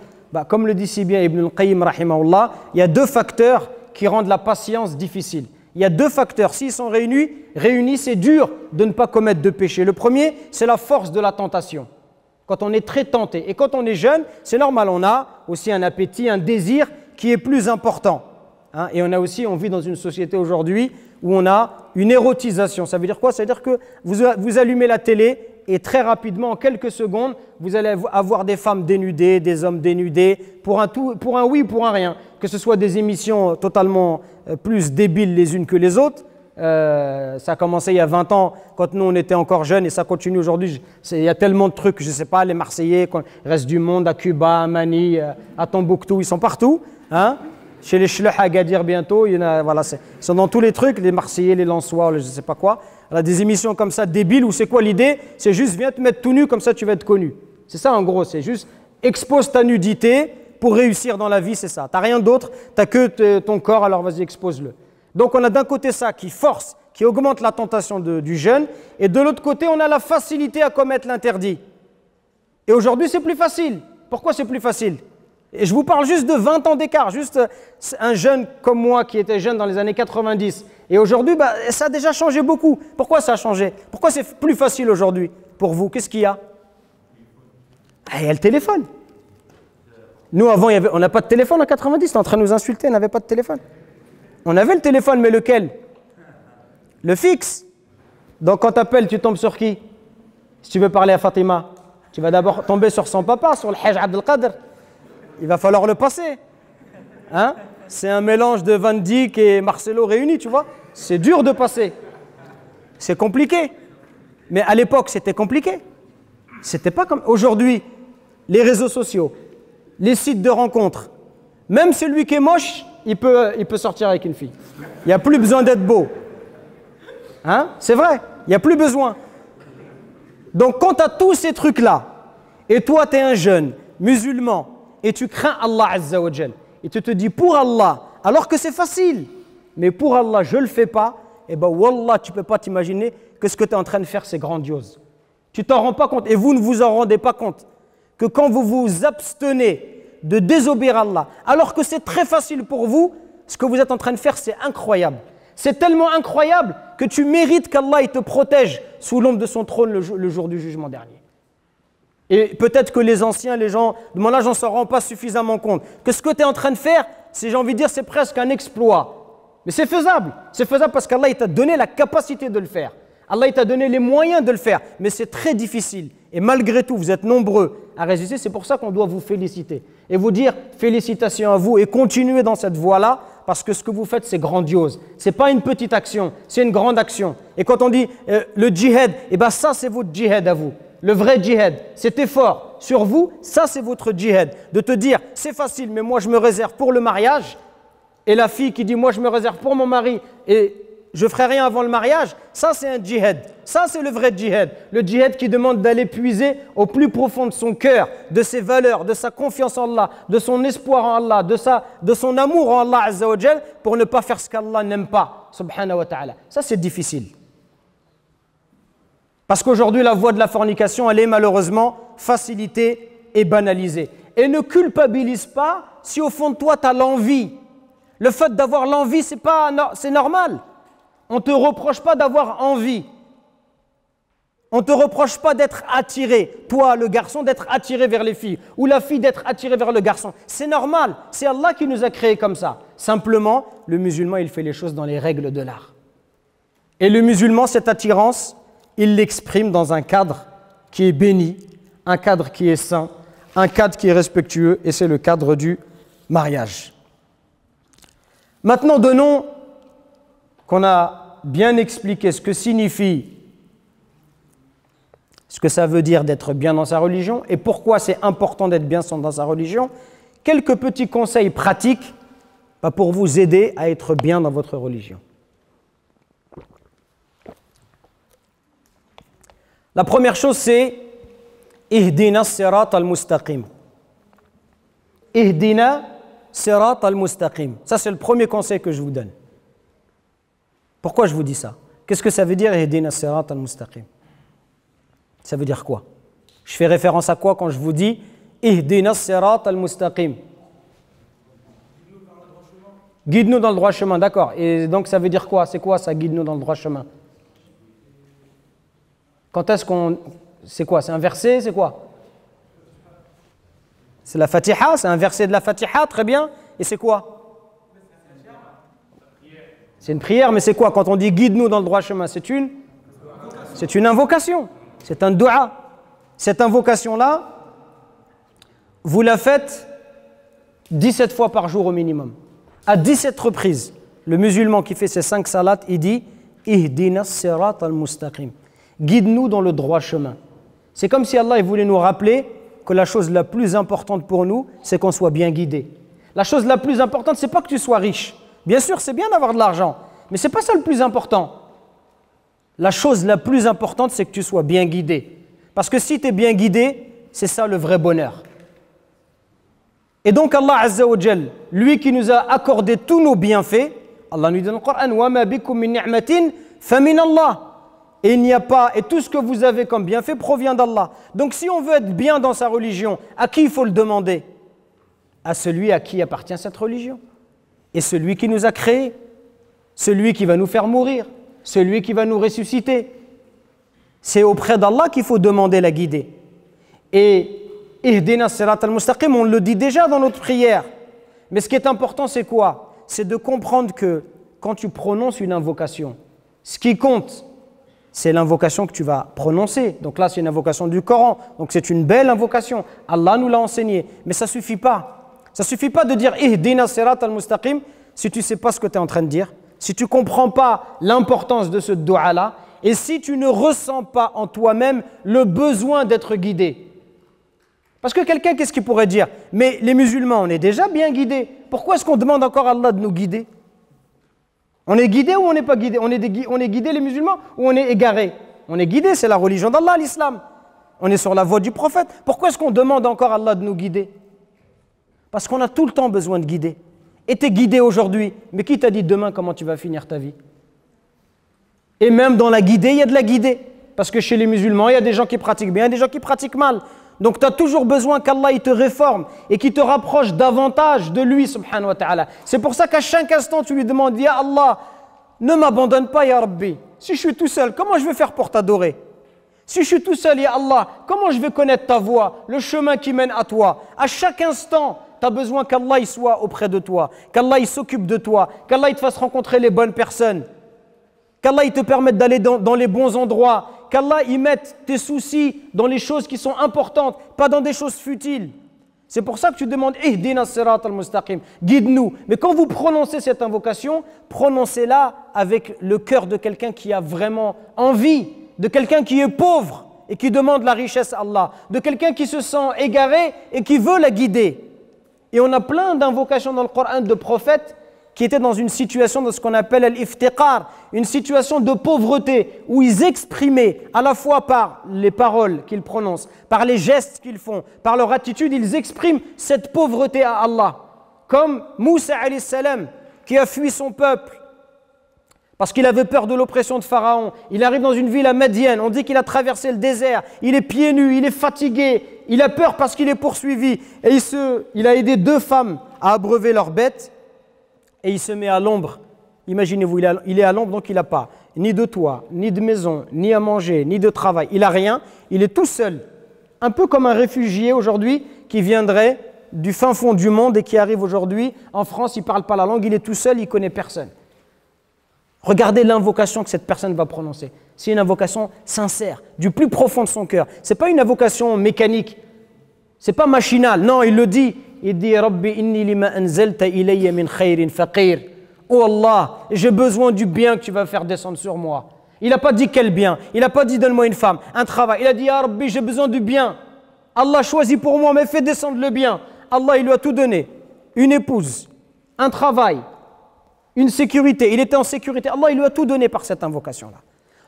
Comme le dit si bien Ibn al-Qayyim rahimahullah, il y a 2 facteurs qui rendent la patience difficile. Il y a 2 facteurs, s'ils sont réunis, c'est dur de ne pas commettre de péché. Le premier, c'est la force de la tentation. Quand on est très tenté. Et quand on est jeune, c'est normal, on a aussi un appétit, un désir qui est plus important. Et on vit dans une société aujourd'hui où on a une érotisation. Ça veut dire quoi? Ça veut dire que vous allumez la télé et très rapidement, en quelques secondes, vous allez avoir des femmes dénudées, des hommes dénudés, pour un oui ou pour un rien. Que ce soit des émissions totalement plus débiles les unes que les autres. Ça a commencé il y a 20 ans, quand nous on était encore jeunes, et ça continue aujourd'hui. Il y a tellement de trucs, je ne sais pas, les Marseillais, le reste du monde, à Cuba, à Mani, à Tombouctou, ils sont partout. Chez les Chleuh à Agadir bientôt, ils sont dans tous les trucs, les Marseillais, les Lensois, je ne sais pas quoi. Alors, des émissions comme ça débiles où c'est quoi l'idée? C'est juste viens te mettre tout nu, comme ça tu vas être connu. C'est ça en gros, c'est juste expose ta nudité pour réussir dans la vie, c'est ça. Tu n'as rien d'autre, tu n'as que ton corps, alors vas-y expose-le. Donc on a d'un côté ça qui force, qui augmente la tentation du jeune, et de l'autre côté on a la facilité à commettre l'interdit. Et aujourd'hui c'est plus facile. Pourquoi c'est plus facile? Et je vous parle juste de 20 ans d'écart, juste un jeune comme moi qui était jeune dans les années 90. Et aujourd'hui, ça a déjà changé beaucoup. Pourquoi ça a changé? Pourquoi c'est plus facile aujourd'hui pour vous? Qu'est-ce qu'il y a? Il y a le téléphone. Nous, avant, on n'a pas de téléphone en 90. Tu es en train de nous insulter, on n'avait pas de téléphone. On avait le téléphone, mais lequel? Le fixe. Donc quand tu appelles, tu tombes sur qui? Si tu veux parler à Fatima, tu vas d'abord tomber sur son papa, sur le Hajj Abdelkader. Il va falloir le passer. C'est un mélange de Van Dijk et Marcelo réunis, tu vois. C'est dur de passer. C'est compliqué. Mais à l'époque, c'était compliqué. C'était pas comme aujourd'hui. Les réseaux sociaux, les sites de rencontres, même celui qui est moche, il peut sortir avec une fille. Il n'y a plus besoin d'être beau. Hein? C'est vrai, il n'y a plus besoin. Donc quand tu as tous ces trucs-là, et toi tu es un jeune musulman, et tu crains Allah Azza wa Jal, et tu te dis pour Allah, alors que c'est facile, mais pour Allah je ne le fais pas, et bien Wallah tu ne peux pas t'imaginer que ce que tu es en train de faire c'est grandiose. Tu t'en rends pas compte, et vous ne vous en rendez pas compte, que quand vous vous abstenez de désobéir à Allah, alors que c'est très facile pour vous, ce que vous êtes en train de faire c'est incroyable. C'est tellement incroyable que tu mérites qu'Allah il te protège sous l'ombre de son trône le jour du jugement dernier. Et peut-être que les anciens, les gens de mon âge, on ne s'en rend pas suffisamment compte. Que ce que tu es en train de faire, j'ai envie de dire, c'est presque un exploit. Mais c'est faisable. C'est faisable parce qu'Allah il t'a donné la capacité de le faire. Allah il t'a donné les moyens de le faire. Mais c'est très difficile. Et malgré tout, vous êtes nombreux à résister. C'est pour ça qu'on doit vous féliciter. Et vous dire félicitations à vous et continuez dans cette voie-là. Parce que ce que vous faites, c'est grandiose. Ce n'est pas une petite action, c'est une grande action. Et quand on dit le djihad, eh ben ça, c'est votre djihad à vous. Le vrai djihad, cet effort sur vous, ça, c'est votre djihad. De te dire, c'est facile, mais moi, je me réserve pour le mariage. Et la fille qui dit, moi, je me réserve pour mon mari et je ne ferai rien avant le mariage, ça, c'est un djihad. Ça, c'est le vrai djihad. Le djihad qui demande d'aller puiser au plus profond de son cœur, de ses valeurs, de sa confiance en Allah, de son espoir en Allah, de son amour en Allah Azza wa Jal, pour ne pas faire ce qu'Allah n'aime pas, subhanahu wa ta'ala. Ça, c'est difficile. Parce qu'aujourd'hui, la voie de la fornication, elle est malheureusement facilitée et banalisée. Et ne culpabilise pas si au fond de toi, tu as l'envie. Le fait d'avoir l'envie, c'est normal. On ne te reproche pas d'avoir envie. On ne te reproche pas d'être attiré, toi le garçon, d'être attiré vers les filles, ou la fille d'être attirée vers le garçon. C'est normal, c'est Allah qui nous a créés comme ça. Simplement, le musulman, il fait les choses dans les règles de l'art. Et le musulman, cette attirance, il l'exprime dans un cadre qui est béni, un cadre qui est saint, un cadre qui est respectueux, et c'est le cadre du mariage. Maintenant, donnons qu'on a bien expliqué ce que signifie, ce que ça veut dire d'être bien dans sa religion et pourquoi c'est important d'être bien dans sa religion, quelques petits conseils pratiques pour vous aider à être bien dans votre religion. La première chose, c'est Ihdina sirat al-mustaqim. Ihdina sirat al-mustaqim. Ça, c'est le premier conseil que je vous donne. Pourquoi je vous dis ça? Qu'est-ce que ça veut dire Ihdina sirat al-mustaqim? Ça veut dire quoi? Je fais référence à quoi quand je vous dis Ihdina sirat al-mustaqim? Guide-nous dans le droit chemin, d'accord. Et donc ça veut dire quoi? C'est quoi ça, guide-nous dans le droit chemin? Quand est-ce qu'on... C'est quoi? C'est un verset? C'est quoi? C'est la Fatiha? C'est un verset de la Fatiha? Très bien. Et c'est quoi? C'est une prière, mais c'est quoi? Quand on dit guide-nous dans le droit chemin, c'est une invocation. C'est un dua. Cette invocation-là, vous la faites 17 fois par jour au minimum. À 17 reprises, le musulman qui fait ses 5 salats, il dit Ihdina sirat al-mustaqim. Guide-nous dans le droit chemin. C'est comme si Allah il voulait nous rappeler que la chose la plus importante pour nous, c'est qu'on soit bien guidé. La chose la plus importante, c'est pas que tu sois riche. Bien sûr, c'est bien d'avoir de l'argent, mais c'est pas ça le plus important. La chose la plus importante, c'est que tu sois bien guidé. Parce que si tu es bien guidé, c'est ça le vrai bonheur. Et donc Allah Azza wa Jal, lui qui nous a accordé tous nos bienfaits, Allah nous dit dans le Coran, wa ma bikum min ni'matin fa min Allah. Et il n'y a pas, et tout ce que vous avez comme bienfait provient d'Allah. Donc si on veut être bien dans sa religion, à qui il faut le demander? À celui à qui appartient cette religion. Et celui qui nous a créés, celui qui va nous faire mourir, celui qui va nous ressusciter. C'est auprès d'Allah qu'il faut demander la guidée. Et Ihdina sirat al-mustaqim, on le dit déjà dans notre prière. Mais ce qui est important, c'est quoi? C'est de comprendre que quand tu prononces une invocation, ce qui compte, c'est l'invocation que tu vas prononcer. Donc là, c'est une invocation du Coran. Donc c'est une belle invocation. Allah nous l'a enseigné. Mais ça ne suffit pas. Ça ne suffit pas de dire Ihdina sirat al-mustaqim si tu ne sais pas ce que tu es en train de dire, si tu ne comprends pas l'importance de ce dua-là et si tu ne ressens pas en toi-même le besoin d'être guidé. Parce que quelqu'un, qu'est-ce qu'il pourrait dire? Mais les musulmans, on est déjà bien guidés. Pourquoi est-ce qu'on demande encore à Allah de nous guider? On est guidé ou on n'est pas guidé? On est guidé les musulmans ou on est égaré? On est guidé, c'est la religion d'Allah, l'islam. On est sur la voie du prophète. Pourquoi est-ce qu'on demande encore à Allah de nous guider? Parce qu'on a tout le temps besoin de guider. Et tu es guidé aujourd'hui, mais qui t'a dit demain comment tu vas finir ta vie? Et même dans la guidée, il y a de la guidée. Parce que chez les musulmans, il y a des gens qui pratiquent bien, des gens qui pratiquent mal. Donc tu as toujours besoin qu'Allah il te réforme et qu'il te rapproche davantage de lui, subhanahu wa ta'ala. C'est pour ça qu'à chaque instant, tu lui demandes, Ya Allah, ne m'abandonne pas, Ya Rabbi. Si je suis tout seul, comment je vais faire pour t'adorer? Si je suis tout seul, Ya Allah, comment je vais connaître ta voie, le chemin qui mène à toi? À chaque instant, tu as besoin qu'Allah il soit auprès de toi, qu'Allah il s'occupe de toi, qu'Allah il te fasse rencontrer les bonnes personnes, qu'Allah il te permette d'aller dans les bons endroits, qu'Allah il mette tes soucis dans les choses qui sont importantes, pas dans des choses futiles. C'est pour ça que tu demandes « Ihdina sirat al-mustaqim » guide-nous. Mais quand vous prononcez cette invocation, prononcez-la avec le cœur de quelqu'un qui a vraiment envie, de quelqu'un qui est pauvre et qui demande la richesse à Allah, de quelqu'un qui se sent égaré et qui veut la guider. Et on a plein d'invocations dans le Coran de prophètes qui étaient dans une situation de ce qu'on appelle al-iftiqar, une situation de pauvreté, où ils exprimaient à la fois par les paroles qu'ils prononcent, par les gestes qu'ils font, par leur attitude, ils expriment cette pauvreté à Allah. Comme Moussa alayhi salam, qui a fui son peuple, parce qu'il avait peur de l'oppression de Pharaon. Il arrive dans une ville à Madian, on dit qu'il a traversé le désert, il est pieds nus, il est fatigué, il a peur parce qu'il est poursuivi. Et il a aidé 2 femmes à abreuver leurs bêtes. Et il se met à l'ombre. Imaginez-vous, il est à l'ombre, donc il n'a pas ni de toit, ni de maison, ni à manger, ni de travail. Il n'a rien, il est tout seul. Un peu comme un réfugié aujourd'hui qui viendrait du fin fond du monde et qui arrive aujourd'hui en France, il ne parle pas la langue, il est tout seul, il ne connaît personne. Regardez l'invocation que cette personne va prononcer. C'est une invocation sincère, du plus profond de son cœur. Ce n'est pas une invocation mécanique, ce n'est pas machinal. Non, il le dit. Il dit Rabbi inni lima anzalta ilayya min khayrin faqir. Oh Allah, j'ai besoin du bien que tu vas faire descendre sur moi. Il n'a pas dit quel bien. Il n'a pas dit donne-moi une femme, un travail. Il a dit Ya Rabbi, j'ai besoin du bien. Allah choisit pour moi, mais fais descendre le bien. Allah, il lui a tout donné. Une épouse, un travail, une sécurité. Il était en sécurité. Allah, il lui a tout donné par cette invocation-là.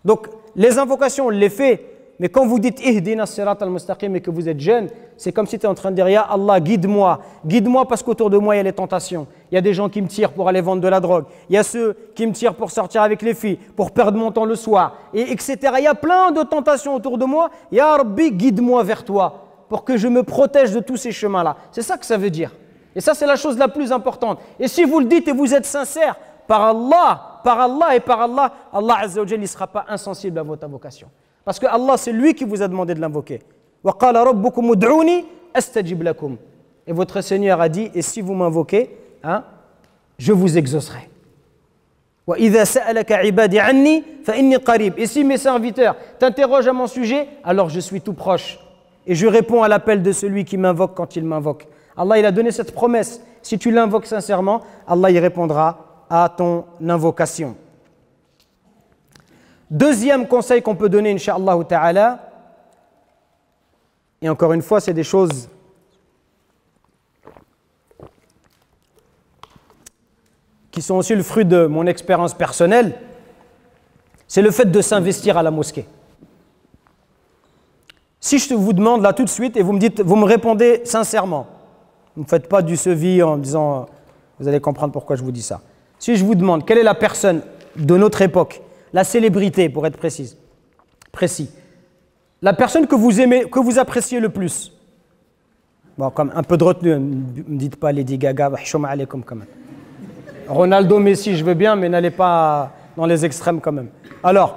Donc, les invocations, on les fait. Mais quand vous dites Ihdina sirat al-mustaqim et que vous êtes jeune, c'est comme si tu es en train de dire Ya Allah, guide-moi. Guide-moi parce qu'autour de moi, il y a les tentations. Il y a des gens qui me tirent pour aller vendre de la drogue. Il y a ceux qui me tirent pour sortir avec les filles, pour perdre mon temps le soir, etc. Il y a plein de tentations autour de moi. Ya Rabbi, guide-moi vers toi pour que je me protège de tous ces chemins-là. C'est ça que ça veut dire. Et ça, c'est la chose la plus importante. Et si vous le dites et vous êtes sincère, par Allah et par Allah, Allah Azza wa Jalla ne sera pas insensible à votre invocation. Parce que Allah, c'est lui qui vous a demandé de l'invoquer. وَقَالَ رَبُّكُمُ ادْعُونِي أَسْتَجِبْ لَكُمْ. Et votre Seigneur a dit, et si vous m'invoquez, je vous exaucerai. وَإِذَا سَأَلَكَ عِبَادِي عَنِّي فَإِنِّي قَرِيبٌ. Et si mes serviteurs t'interrogent à mon sujet, alors je suis tout proche. Et je réponds à l'appel de celui qui m'invoque quand il m'invoque. Allah, il a donné cette promesse. Si tu l'invoques sincèrement, Allah y répondra à ton invocation. Deuxième conseil qu'on peut donner, incha'Allah ta'ala, et encore une fois, c'est des choses qui sont aussi le fruit de mon expérience personnelle, c'est le fait de s'investir à la mosquée. Si je vous demande là tout de suite et vous me répondez sincèrement, vous ne faites pas du sevi en me disant, vous allez comprendre pourquoi je vous dis ça. Si je vous demande quelle est la personne de notre époque, la célébrité pour être précis, la personne que vous aimez, que vous appréciez le plus, bon, comme un peu de retenue, ne me dites pas Lady Gaga, alaykum quand même. Ronaldo, Messi, je veux bien, mais n'allez pas dans les extrêmes quand même. Alors,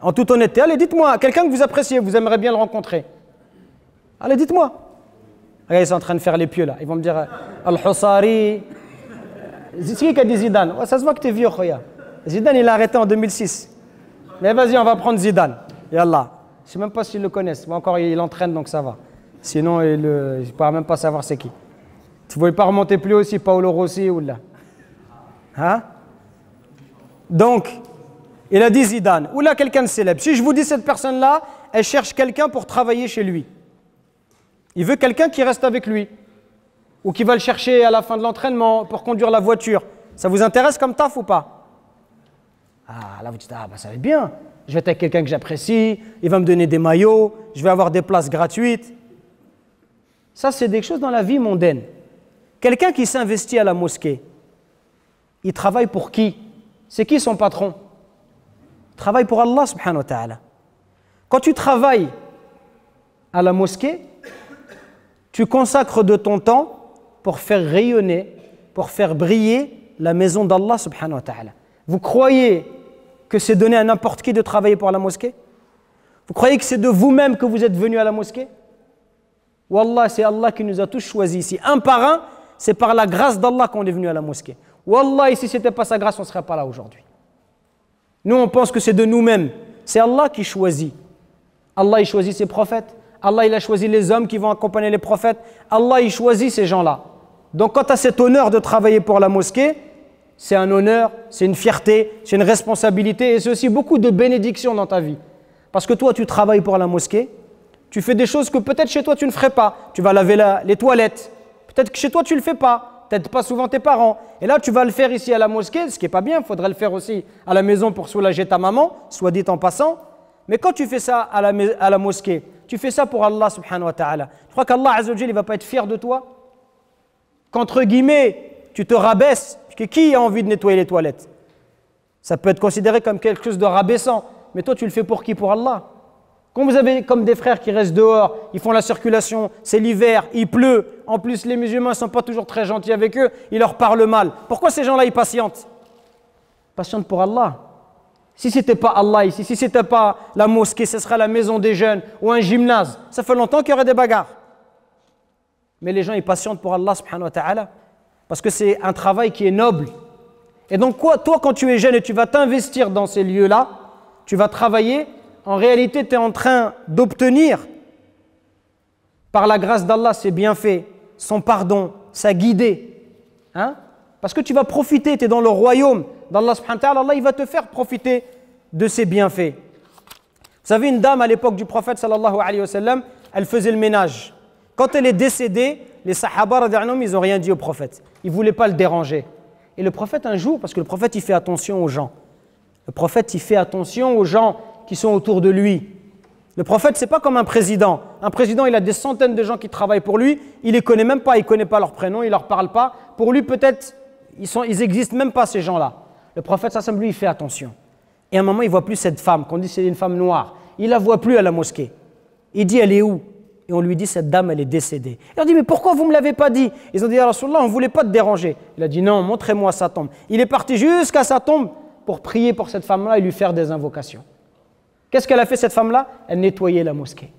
en toute honnêteté, allez, dites-moi, quelqu'un que vous appréciez, vous aimeriez bien le rencontrer. Allez, dites-moi. Regarde, ils sont en train de faire les pieux là. Ils vont me dire Al-Hussari. C'est qui a dit Zidane? Ouais, ça se voit que tu es vieux, Khoya. Zidane, il a arrêté en 2006. Mais vas-y, on va prendre Zidane. Yallah. Je ne sais même pas s'ils le connaissent. Mais encore, il entraîne, donc ça va. Sinon, je ne pourrais même pas savoir c'est qui. Tu ne voulais pas remonter plus haut aussi, Paolo Rossi ou là. Hein? Donc, Il a dit Zidane, ou là quelqu'un de célèbre. Si je vous dis cette personne-là, elle cherche quelqu'un pour travailler chez lui. Il veut quelqu'un qui reste avec lui. Ou qui va le chercher à la fin de l'entraînement pour conduire la voiture. Ça vous intéresse comme taf ou pas? Ah, là vous dites, ah bah ça va être bien. Je vais être avec quelqu'un que j'apprécie, il va me donner des maillots, je vais avoir des places gratuites. Ça, c'est des choses dans la vie mondaine. Quelqu'un qui s'investit à la mosquée, il travaille pour qui? C'est qui son patron? Il travaille pour Allah subhanahu wa ta'ala. Quand tu travailles à la mosquée, tu consacres de ton temps pour faire rayonner, pour faire briller la maison d'Allah subhanahu wa ta'ala. Vous croyez que c'est donné à n'importe qui de travailler pour la mosquée? Vous croyez que c'est de vous-même que vous êtes venu à la mosquée? Wallah, c'est Allah qui nous a tous choisis ici. Un par un, c'est par la grâce d'Allah qu'on est venu à la mosquée. Wallah, si ce n'était pas sa grâce, on ne serait pas là aujourd'hui. Nous, on pense que c'est de nous-mêmes. C'est Allah qui choisit. Allah, il choisit ses prophètes. Allah, il a choisi les hommes qui vont accompagner les prophètes. Allah, il choisit ces gens-là. Donc, quand tu as cet honneur de travailler pour la mosquée, c'est un honneur, c'est une fierté, c'est une responsabilité et c'est aussi beaucoup de bénédictions dans ta vie. Parce que toi, tu travailles pour la mosquée, tu fais des choses que peut-être chez toi, tu ne ferais pas. Tu vas laver les toilettes. Peut-être que chez toi, tu ne le fais pas. Peut-être pas souvent tes parents. Et là, tu vas le faire ici à la mosquée, ce qui n'est pas bien. Il faudrait le faire aussi à la maison pour soulager ta maman, soit dit en passant. Mais quand tu fais ça à la mosquée, tu fais ça pour Allah subhanahu wa ta'ala. Je crois qu'Allah azza wa jalla, il ne va pas être fier de toi. Qu'entre guillemets, tu te rabaisses. Parce que qui a envie de nettoyer les toilettes? Ça peut être considéré comme quelque chose de rabaissant. Mais toi, tu le fais pour qui? Pour Allah. Quand vous avez comme des frères qui restent dehors, ils font la circulation, c'est l'hiver, il pleut. En plus, les musulmans ne sont pas toujours très gentils avec eux, ils leur parlent mal. Pourquoi ces gens-là, ils patientent? Patientent pour Allah. Si ce n'était pas Allah ici, si ce n'était pas la mosquée, ce serait la maison des jeunes ou un gymnase. Ça fait longtemps qu'il y aurait des bagarres. Mais les gens, ils patientent pour Allah subhanahu wa ta'ala. Parce que c'est un travail qui est noble. Et donc, toi, quand tu es jeune et tu vas t'investir dans ces lieux-là, tu vas travailler, en réalité, tu es en train d'obtenir, par la grâce d'Allah, ses bienfaits, son pardon, sa guidée. Hein? Parce que tu vas profiter, tu es dans le royaume d'Allah subhanahu wa ta'ala, Allah il va te faire profiter de ses bienfaits. Vous savez, une dame à l'époque du prophète sallallahu alayhi wa sallam, elle faisait le ménage. Quand elle est décédée, les sahaba radhiyallahu anhum, ils n'ont rien dit au prophète. Ils ne voulaient pas le déranger. Et le prophète un jour, parce que le prophète il fait attention aux gens. Le prophète il fait attention aux gens qui sont autour de lui. Le prophète, c'est pas comme un président. Un président, il a des centaines de gens qui travaillent pour lui. Il les connaît même pas, il connaît pas leur prénom, il leur parle pas. Pour lui, peut-être, ils existent même pas ces gens-là. Le prophète, ça lui, il fait attention. Et à un moment, il voit plus cette femme, qu'on dit c'est une femme noire. Il la voit plus à la mosquée. Il dit, elle est où? Et on lui dit, cette dame, elle est décédée. Il leur dit, mais pourquoi vous ne me l'avez pas dit? Ils ont dit, ya Rasulallah, on ne voulait pas te déranger. Il a dit, non, montrez-moi sa tombe. Il est parti jusqu'à sa tombe pour prier pour cette femme-là et lui faire des invocations. Qu'est-ce qu'elle a fait, cette femme-là? Elle nettoyait la mosquée.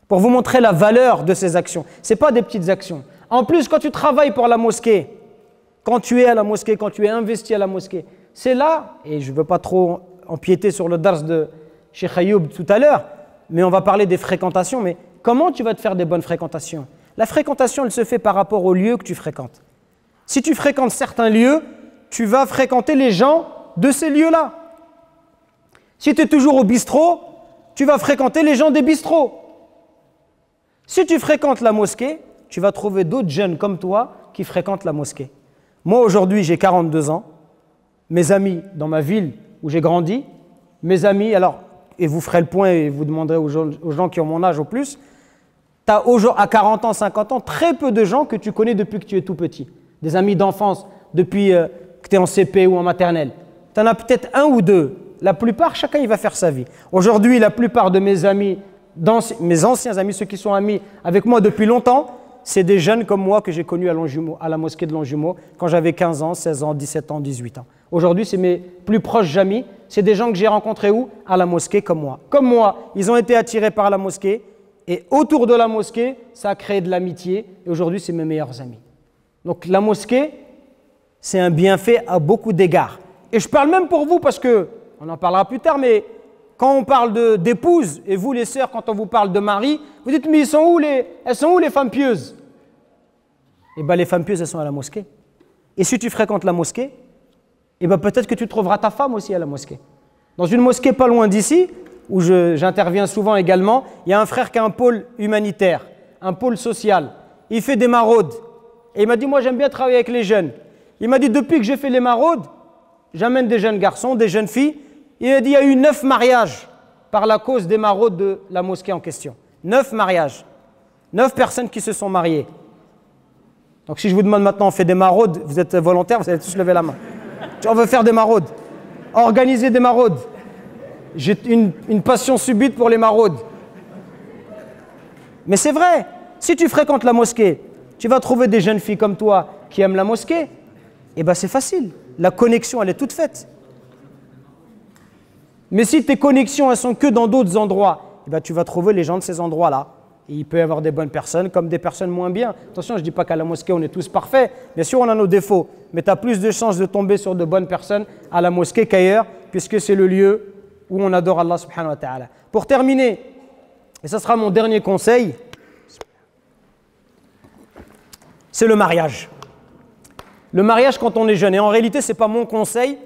Pour vous montrer la valeur de ces actions. Ce n'est pas des petites actions. En plus, quand tu travailles pour la mosquée, quand tu es à la mosquée, quand tu es investi à la mosquée, c'est là, et je ne veux pas trop empiéter sur le dars de Cheikh Ayoub tout à l'heure, mais on va parler des fréquentations, mais comment tu vas te faire des bonnes fréquentations? La fréquentation, elle se fait par rapport aux lieux que tu fréquentes. Si tu fréquentes certains lieux, tu vas fréquenter les gens de ces lieux-là. Si tu es toujours au bistrot, tu vas fréquenter les gens des bistrots. Si tu fréquentes la mosquée, tu vas trouver d'autres jeunes comme toi qui fréquentent la mosquée. Moi, aujourd'hui, j'ai 42 ans. Mes amis dans ma ville où j'ai grandi, mes amis, alors, et vous ferez le point et vous demanderez aux gens qui ont mon âge au plus, tu as à 40 ans, 50 ans, très peu de gens que tu connais depuis que tu es tout petit. Des amis d'enfance depuis que tu es en CP ou en maternelle. Tu en as peut-être un ou deux. La plupart, chacun il va faire sa vie. Aujourd'hui, la plupart de mes amis, mes anciens amis, ceux qui sont amis avec moi depuis longtemps, c'est des jeunes comme moi que j'ai connus à Longjumeau, à la mosquée de Longjumeau, quand j'avais 15 ans, 16 ans, 17 ans, 18 ans. Aujourd'hui, c'est mes plus proches amis. C'est des gens que j'ai rencontrés où? À la mosquée comme moi. Comme moi, ils ont été attirés par la mosquée. Et autour de la mosquée, ça a créé de l'amitié. Et aujourd'hui, c'est mes meilleurs amis. Donc la mosquée, c'est un bienfait à beaucoup d'égards. Et je parle même pour vous parce que, on en parlera plus tard, mais quand on parle d'épouse, et vous les sœurs, quand on vous parle de mari, vous dites, mais elles sont où les femmes pieuses? Eh bien les femmes pieuses, elles sont à la mosquée. Et si tu fréquentes la mosquée, eh bien peut-être que tu trouveras ta femme aussi à la mosquée. Dans une mosquée pas loin d'ici, où j'interviens souvent également, il y a un frère qui a un pôle humanitaire, un pôle social. Il fait des maraudes. Et il m'a dit, moi j'aime bien travailler avec les jeunes. Il m'a dit, depuis que j'ai fait les maraudes, j'amène des jeunes garçons, des jeunes filles. Il m'a dit, il y a eu 9 mariages par la cause des maraudes de la mosquée en question. 9 mariages. 9 personnes qui se sont mariées. Donc si je vous demande maintenant, on fait des maraudes, vous êtes volontaires, vous allez tous lever la main. On veut faire des maraudes, organiser des maraudes. J'ai une passion subite pour les maraudes. Mais c'est vrai, si tu fréquentes la mosquée, tu vas trouver des jeunes filles comme toi qui aiment la mosquée, et bien c'est facile, la connexion elle est toute faite. Mais si tes connexions elles sont que dans d'autres endroits, eh ben, tu vas trouver les gens de ces endroits-là. Et il peut y avoir des bonnes personnes comme des personnes moins bien. Attention, je ne dis pas qu'à la mosquée on est tous parfaits, bien sûr on a nos défauts, mais tu as plus de chances de tomber sur de bonnes personnes à la mosquée qu'ailleurs, puisque c'est le lieu où on adore Allah subhanahu wa ta'ala. Pour terminer, et ce sera mon dernier conseil, c'est le mariage. Le mariage quand on est jeune. Et en réalité, ce n'est pas mon conseil,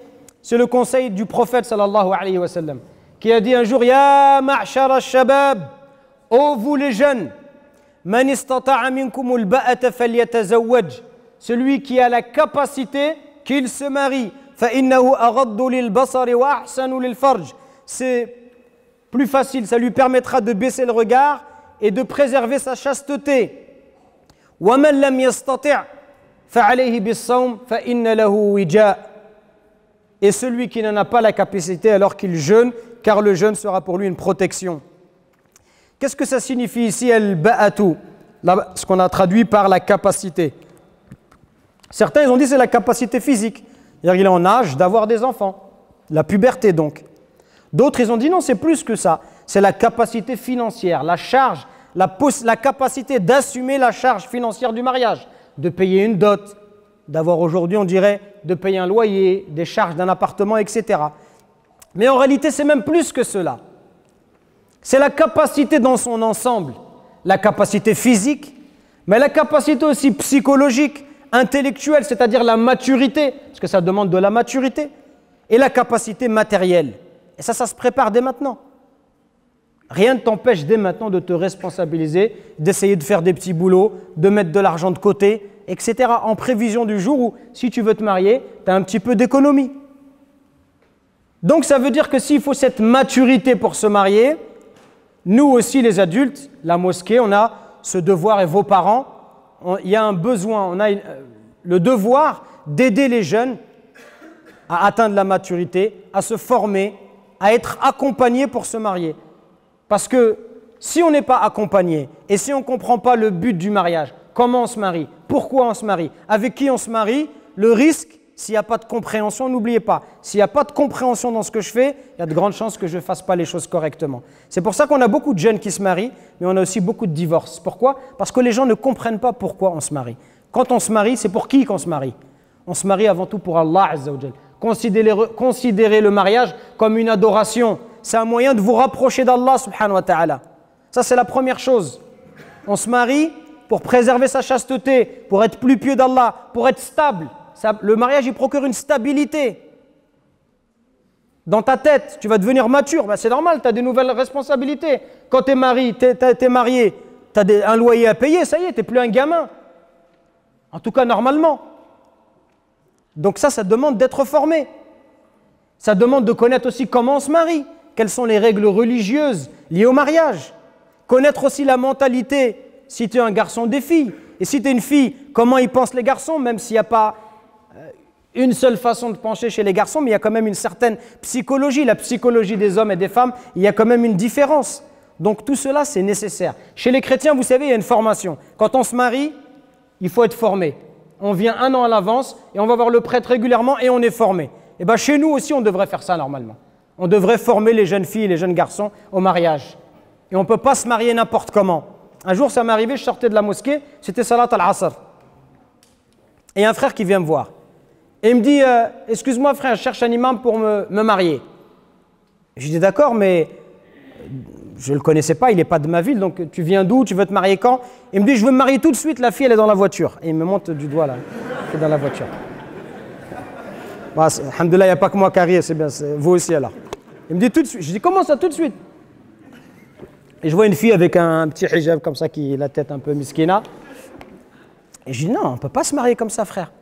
c'est le conseil du prophète sallallahu alayhi wa sallam, qui a dit un jour, Ya ma'shar al-shabab, ô vous les jeunes, man istata'a minkumul ba'ata falyatazawwaj, celui qui a la capacité qu'il se marie, fa innahu aghaddu lil basari wa ahsanu lil farj. C'est plus facile, ça lui permettra de baisser le regard et de préserver sa chasteté. وَمَنْ لَمْ يَسْتَطِعْ فَعَلَيْهِ بِالصَّوْمِ فَإِنَّ لَهُ وِجَاء. Et celui qui n'en a pas la capacité alors qu'il jeûne, car le jeûne sera pour lui une protection. Qu'est-ce que ça signifie ici, al-ba'atu, ce qu'on a traduit par la capacité? Certains ils ont dit c'est la capacité physique, c'est-à-dire qu'il est en âge d'avoir des enfants, la puberté donc. D'autres, ils ont dit non, c'est plus que ça. C'est la capacité financière, la charge, la capacité d'assumer la charge financière du mariage, de payer une dot, d'avoir aujourd'hui, on dirait, de payer un loyer, des charges d'un appartement, etc. Mais en réalité, c'est même plus que cela. C'est la capacité dans son ensemble, la capacité physique, mais la capacité aussi psychologique, intellectuelle, c'est-à-dire la maturité, parce que ça demande de la maturité, et la capacité matérielle. Et ça se prépare dès maintenant. Rien ne t'empêche dès maintenant de te responsabiliser, d'essayer de faire des petits boulots, de mettre de l'argent de côté, etc. en prévision du jour où, si tu veux te marier, tu as un petit peu d'économie. Donc ça veut dire que s'il faut cette maturité pour se marier, nous aussi les adultes, la mosquée, on a ce devoir, et vos parents, il y a un besoin, on a le devoir d'aider les jeunes à atteindre la maturité, à se former, à être accompagnés pour se marier. Parce que si on n'est pas accompagné et si on ne comprend pas le but du mariage, comment on se marie, pourquoi on se marie, avec qui on se marie, le risque, s'il n'y a pas de compréhension, n'oubliez pas, s'il n'y a pas de compréhension dans ce que je fais, il y a de grandes chances que je ne fasse pas les choses correctement. C'est pour ça qu'on a beaucoup de jeunes qui se marient, mais on a aussi beaucoup de divorces. Pourquoi? Parce que les gens ne comprennent pas pourquoi on se marie. Quand on se marie, c'est pour qui qu'on se marie? On se marie avant tout pour Allah Azza wa Jal. Considérez le mariage comme une adoration. C'est un moyen de vous rapprocher d'Allah subhanahu wa ta'ala. Ça, c'est la première chose. On se marie pour préserver sa chasteté, pour être plus pieux d'Allah, pour être stable. Le mariage, il procure une stabilité. Dans ta tête, tu vas devenir mature. Ben, c'est normal, tu as des nouvelles responsabilités. Quand tu es marié, tu as un loyer à payer, ça y est, tu n'es plus un gamin. En tout cas, normalement. Donc ça demande d'être formé. Ça demande de connaître aussi comment on se marie, quelles sont les règles religieuses liées au mariage. Connaître aussi la mentalité, si tu es un garçon, des filles. Et si tu es une fille, comment ils pensent les garçons, même s'il n'y a pas une seule façon de pencher chez les garçons, mais il y a quand même une certaine psychologie. La psychologie des hommes et des femmes, il y a quand même une différence. Donc tout cela, c'est nécessaire. Chez les chrétiens, vous savez, il y a une formation. Quand on se marie, il faut être formé. On vient un an à l'avance et on va voir le prêtre régulièrement et on est formé. Et bien chez nous aussi, on devrait faire ça normalement. On devrait former les jeunes filles et les jeunes garçons au mariage. Et on ne peut pas se marier n'importe comment. Un jour, ça m'est arrivé, je sortais de la mosquée, c'était Salat al-Asr. Et un frère qui vient me voir. Et il me dit, excuse-moi frère, je cherche un imam pour me marier. Je dis d'accord, mais je ne le connaissais pas, il n'est pas de ma ville, donc tu viens d'où, tu veux te marier quand? Il me dit, je veux me marier tout de suite, la fille elle est dans la voiture. Et il me montre du doigt là, elle est dans la voiture. Bon, alhamdoulilah, il n'y a pas que moi qui arrive, c'est bien, vous aussi alors. Il me dit tout de suite. Je dis comment ça tout de suite? Et je vois une fille avec un petit hijab comme ça, qui a la tête un peu miskina. Et je dis non, on ne peut pas se marier comme ça, frère.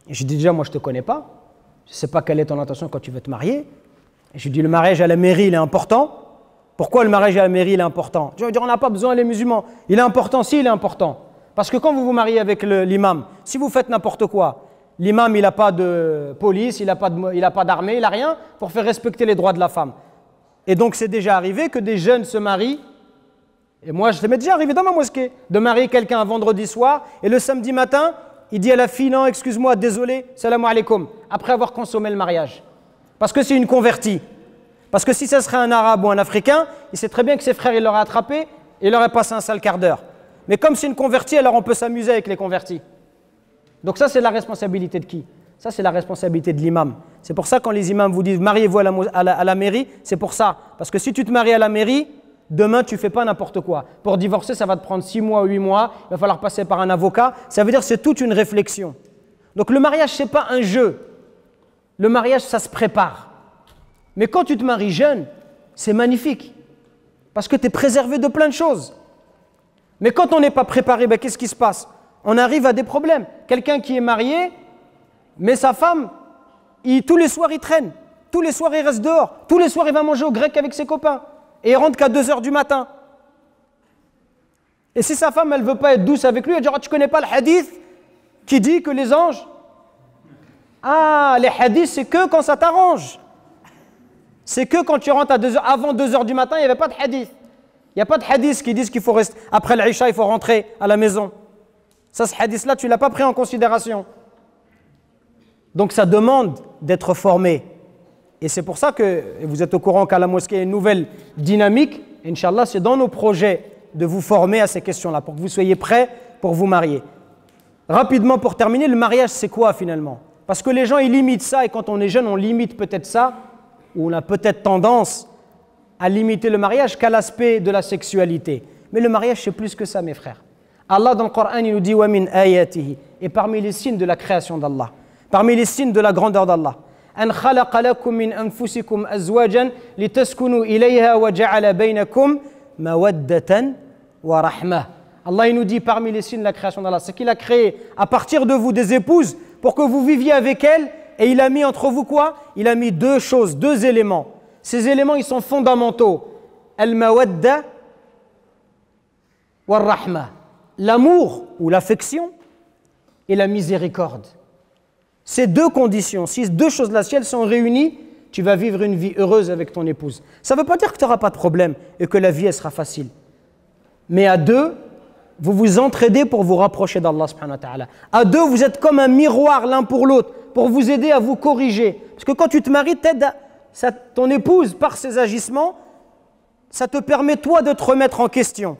Et je dis déjà, moi je ne te connais pas. Je ne sais pas quelle est ton intention quand tu veux te marier. Et je lui dis le mariage à la mairie, il est important. Pourquoi le mariage à la mairie, il est important? Je veux dire, on n'a pas besoin les musulmans. Il est important, si, il est important. Parce que quand vous vous mariez avec l'imam, si vous faites n'importe quoi, l'imam, il n'a pas de police, il n'a pas d'armée, il n'a rien pour faire respecter les droits de la femme. Et donc, c'est déjà arrivé que des jeunes se marient. Et moi, ça m'est déjà arrivé dans ma mosquée de marier quelqu'un un vendredi soir. Et le samedi matin, il dit à la fille, non, excuse-moi, désolé, salam alaikum, après avoir consommé le mariage. Parce que c'est une convertie. Parce que si ça serait un arabe ou un africain, il sait très bien que ses frères, il l'auraient attrapé et il aurait passé un sale quart d'heure. Mais comme c'est une convertie, alors on peut s'amuser avec les convertis. Donc ça, c'est la responsabilité de qui? Ça, c'est la responsabilité de l'imam. C'est pour ça quand les imams vous disent mariez-vous à la mairie, c'est pour ça. Parce que si tu te maries à la mairie, demain tu ne fais pas n'importe quoi. Pour divorcer, ça va te prendre 6 mois ou 8 mois, il va falloir passer par un avocat. Ça veut dire que c'est toute une réflexion. Donc le mariage, ce n'est pas un jeu. Le mariage, ça se prépare. Mais quand tu te maries jeune, c'est magnifique. Parce que tu es préservé de plein de choses. Mais quand on n'est pas préparé, ben, qu'est-ce qui se passe? On arrive à des problèmes. Quelqu'un qui est marié, mais sa femme, tous les soirs il traîne. Tous les soirs il reste dehors. Tous les soirs il va manger au grec avec ses copains. Et il rentre qu'à 2 h du matin. Et si sa femme, elle ne veut pas être douce avec lui, elle dira, tu ne connais pas le hadith qui dit que les anges... Ah, les hadiths, c'est que quand ça t'arrange. C'est que quand tu rentres avant 2 h du matin, il n'y avait pas de hadith. Il n'y a pas de hadith qui disent qu'il faut rester... Après l'Isha, il faut rentrer à la maison. Ça, ce hadith-là, tu ne l'as pas pris en considération. Donc ça demande d'être formé. Et c'est pour ça que vous êtes au courant qu'à la mosquée, il y a une nouvelle dynamique. Inch'Allah, c'est dans nos projets de vous former à ces questions-là, pour que vous soyez prêts pour vous marier. Rapidement, pour terminer, le mariage, c'est quoi finalement? Parce que les gens, ils limitent ça, et quand on est jeune, on limite peut-être ça, ou on a peut-être tendance à limiter le mariage qu'à l'aspect de la sexualité. Mais le mariage, c'est plus que ça, mes frères. Allah, dans le Coran, il nous dit « Wa min ayatihi » et parmi les signes de la création d'Allah, parmi les signes de la grandeur d'Allah, أن خلق لكم من أنفسكم أزواجا لتسكنوا إليها وجعل بينكم مودة ورحمة. Allah il nous dit parmi les signes de la création d'Allah, c'est qu'il a créé à partir de vous des épouses pour que vous viviez avec elles, et il a mis entre vous quoi? Il a mis 2 choses, 2 éléments. Ces éléments ils sont fondamentaux. Al-mawadda war-rahma. L'amour ou l'affection et la miséricorde. Ces 2 conditions, si 2 choses-là, si elles sont réunies, tu vas vivre une vie heureuse avec ton épouse. Ça ne veut pas dire que tu n'auras pas de problème et que la vie elle sera facile. Mais à 2, vous vous entraidez pour vous rapprocher d'Allah subhanahu wa ta'ala. À 2, vous êtes comme un miroir l'un pour l'autre, pour vous aider à vous corriger. Parce que quand tu te maries, ton épouse, par ses agissements, ça te permet toi de te remettre en question.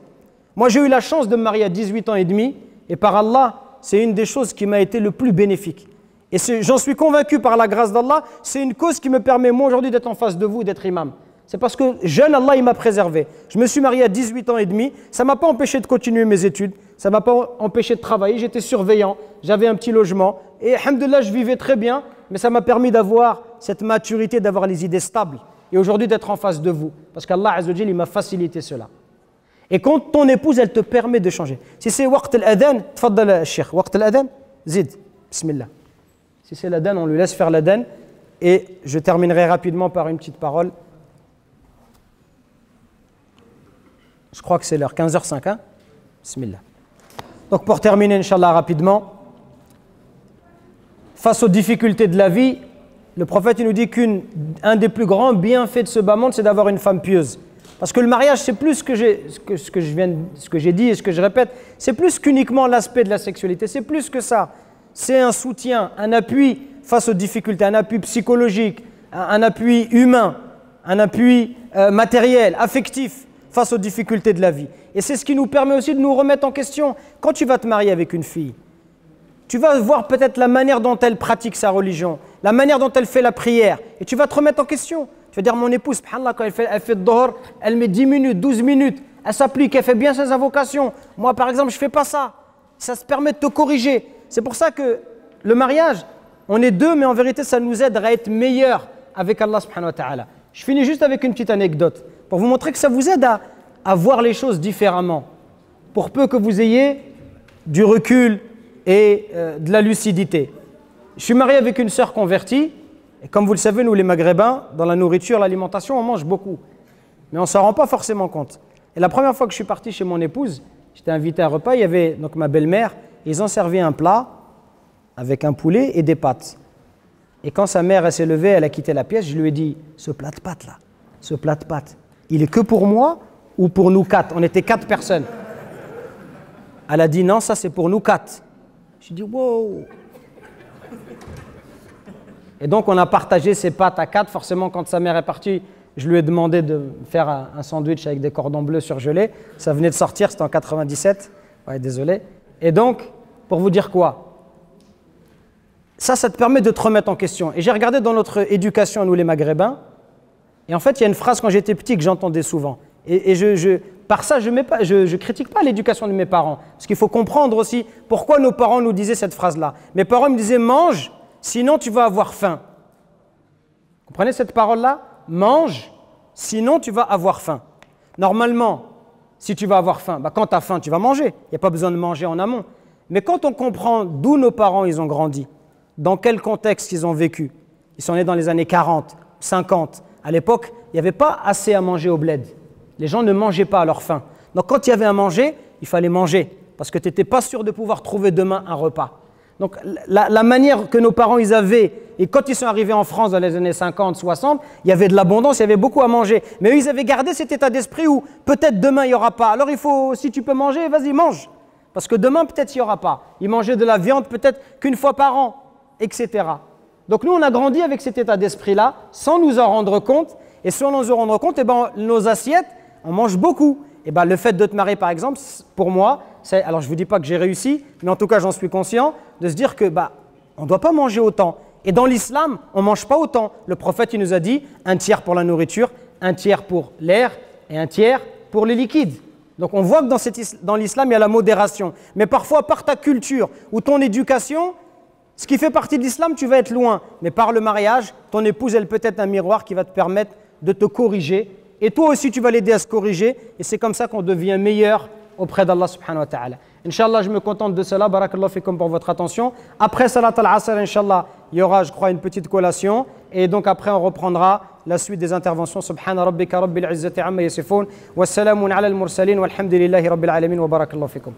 Moi, j'ai eu la chance de me marier à 18 ans et demi, et par Allah, c'est une des choses qui m'a été le plus bénéfique. Et j'en suis convaincu par la grâce d'Allah, c'est une cause qui me permet moi aujourd'hui d'être en face de vous, d'être imam. C'est parce que jeune, Allah il m'a préservé. Je me suis marié à 18 ans et demi, ça ne m'a pas empêché de continuer mes études, ça ne m'a pas empêché de travailler, j'étais surveillant, j'avais un petit logement, et alhamdoulilah, je vivais très bien, mais ça m'a permis d'avoir cette maturité, d'avoir les idées stables, et aujourd'hui d'être en face de vous, parce qu'Allah Azza wa Jalla, il m'a facilité cela. Et quand ton épouse, elle te permet de changer. Si c'est waqt al-adhan, tfaddal Cheikh, waqt al-adhan, zid, bismillah. Si c'est l'adhan, on lui laisse faire l'adhan. Et je terminerai rapidement par une petite parole. Je crois que c'est l'heure, 15h05. Hein? Bismillah. Donc pour terminer, Inch'Allah, rapidement, face aux difficultés de la vie, le prophète il nous dit qu'un des plus grands bienfaits de ce bas monde, c'est d'avoir une femme pieuse. Parce que le mariage, c'est plus ce que j'ai dit et ce que je répète, c'est plus qu'uniquement l'aspect de la sexualité, c'est plus que ça. C'est un soutien, un appui face aux difficultés, un appui psychologique, un appui humain, un appui matériel, affectif face aux difficultés de la vie. Et c'est ce qui nous permet aussi de nous remettre en question. Quand tu vas te marier avec une fille, tu vas voir peut-être la manière dont elle pratique sa religion, la manière dont elle fait la prière, et tu vas te remettre en question. Tu vas dire, mon épouse, subhanallah, quand elle fait le dohor, elle met 10 minutes, 12 minutes, elle s'applique, elle fait bien ses invocations. Moi, par exemple, je ne fais pas ça. Ça se permet de te corriger. C'est pour ça que le mariage, on est 2, mais en vérité, ça nous aide à être meilleurs avec Allah subhanahu wa ta'ala. Je finis juste avec une petite anecdote pour vous montrer que ça vous aide à voir les choses différemment. Pour peu que vous ayez du recul et de la lucidité. Je suis marié avec une sœur convertie. Et comme vous le savez, nous les Maghrébins, dans la nourriture, l'alimentation, on mange beaucoup. Mais on ne s'en rend pas forcément compte. Et la première fois que je suis parti chez mon épouse, j'étais invité à un repas, il y avait donc ma belle-mère, ils ont servi un plat avec un poulet et des pâtes. Et quand sa mère s'est levée, elle a quitté la pièce, je lui ai dit, ce plat de pâtes là, ce plat de pâtes, il est que pour moi ou pour nous 4? On était 4 personnes. Elle a dit, non, ça c'est pour nous 4. J'ai dit, wow. Et donc on a partagé ces pâtes à 4. Forcément, quand sa mère est partie, je lui ai demandé de faire un sandwich avec des cordons bleus surgelés. Ça venait de sortir, c'était en 97. Ouais, désolé. Et donc, pour vous dire quoi? Ça te permet de te remettre en question. Et j'ai regardé dans notre éducation, nous les Maghrébins, et en fait, il y a une phrase quand j'étais petit que j'entendais souvent. Et par ça, je ne critique pas l'éducation de mes parents. Parce qu'il faut comprendre aussi pourquoi nos parents nous disaient cette phrase-là. Mes parents me disaient, mange, sinon tu vas avoir faim. Vous comprenez cette parole-là? Mange, sinon tu vas avoir faim. Normalement, si tu vas avoir faim, quand tu as faim, tu vas manger. Il n'y a pas besoin de manger en amont. Mais quand on comprend d'où nos parents ils ont grandi, dans quel contexte ils ont vécu, ils sont nés dans les années 40, 50. À l'époque, il n'y avait pas assez à manger au bled. Les gens ne mangeaient pas à leur faim. Donc quand il y avait à manger, il fallait manger. Parce que tu n'étais pas sûr de pouvoir trouver demain un repas. Donc la manière que nos parents ils avaient, et quand ils sont arrivés en France dans les années 50, 60, il y avait de l'abondance, il y avait beaucoup à manger. Mais eux, ils avaient gardé cet état d'esprit où peut-être demain il n'y aura pas. Alors il faut, si tu peux manger, vas-y, mange. Parce que demain peut-être il n'y aura pas. Ils mangeaient de la viande peut-être qu'une fois par an, etc. Donc nous, on a grandi avec cet état d'esprit-là, sans nous en rendre compte. Et sans nous en rendre compte, nos assiettes, on mange beaucoup. Et le fait de te marier, par exemple, pour moi, alors je ne vous dis pas que j'ai réussi, mais en tout cas, j'en suis conscient, de se dire que on ne doit pas manger autant. Et dans l'islam, on ne mange pas autant. Le prophète, il nous a dit 1/3 pour la nourriture, 1/3 pour l'air et 1/3 pour les liquides. Donc on voit que dans l'islam, il y a la modération. Mais parfois, par ta culture ou ton éducation, ce qui fait partie de l'islam, tu vas être loin. Mais par le mariage, ton épouse, elle peut être un miroir qui va te permettre de te corriger. Et toi aussi, tu vas l'aider à se corriger. Et c'est comme ça qu'on devient meilleur auprès d'Allah subhanahu wa ta'ala. Inch'Allah, je me contente de cela. Barakallahu fikum pour votre attention. Après Salat al-Asr, Inch'Allah, il y aura, je crois, une petite collation. Et donc après, on reprendra la suite des interventions. Subhana rabbika rabbil izzati amma yasifun. Wassalamun ala al-mursalin. Walhamdulillahi rabbil alamin. Wa barakallahu fikum.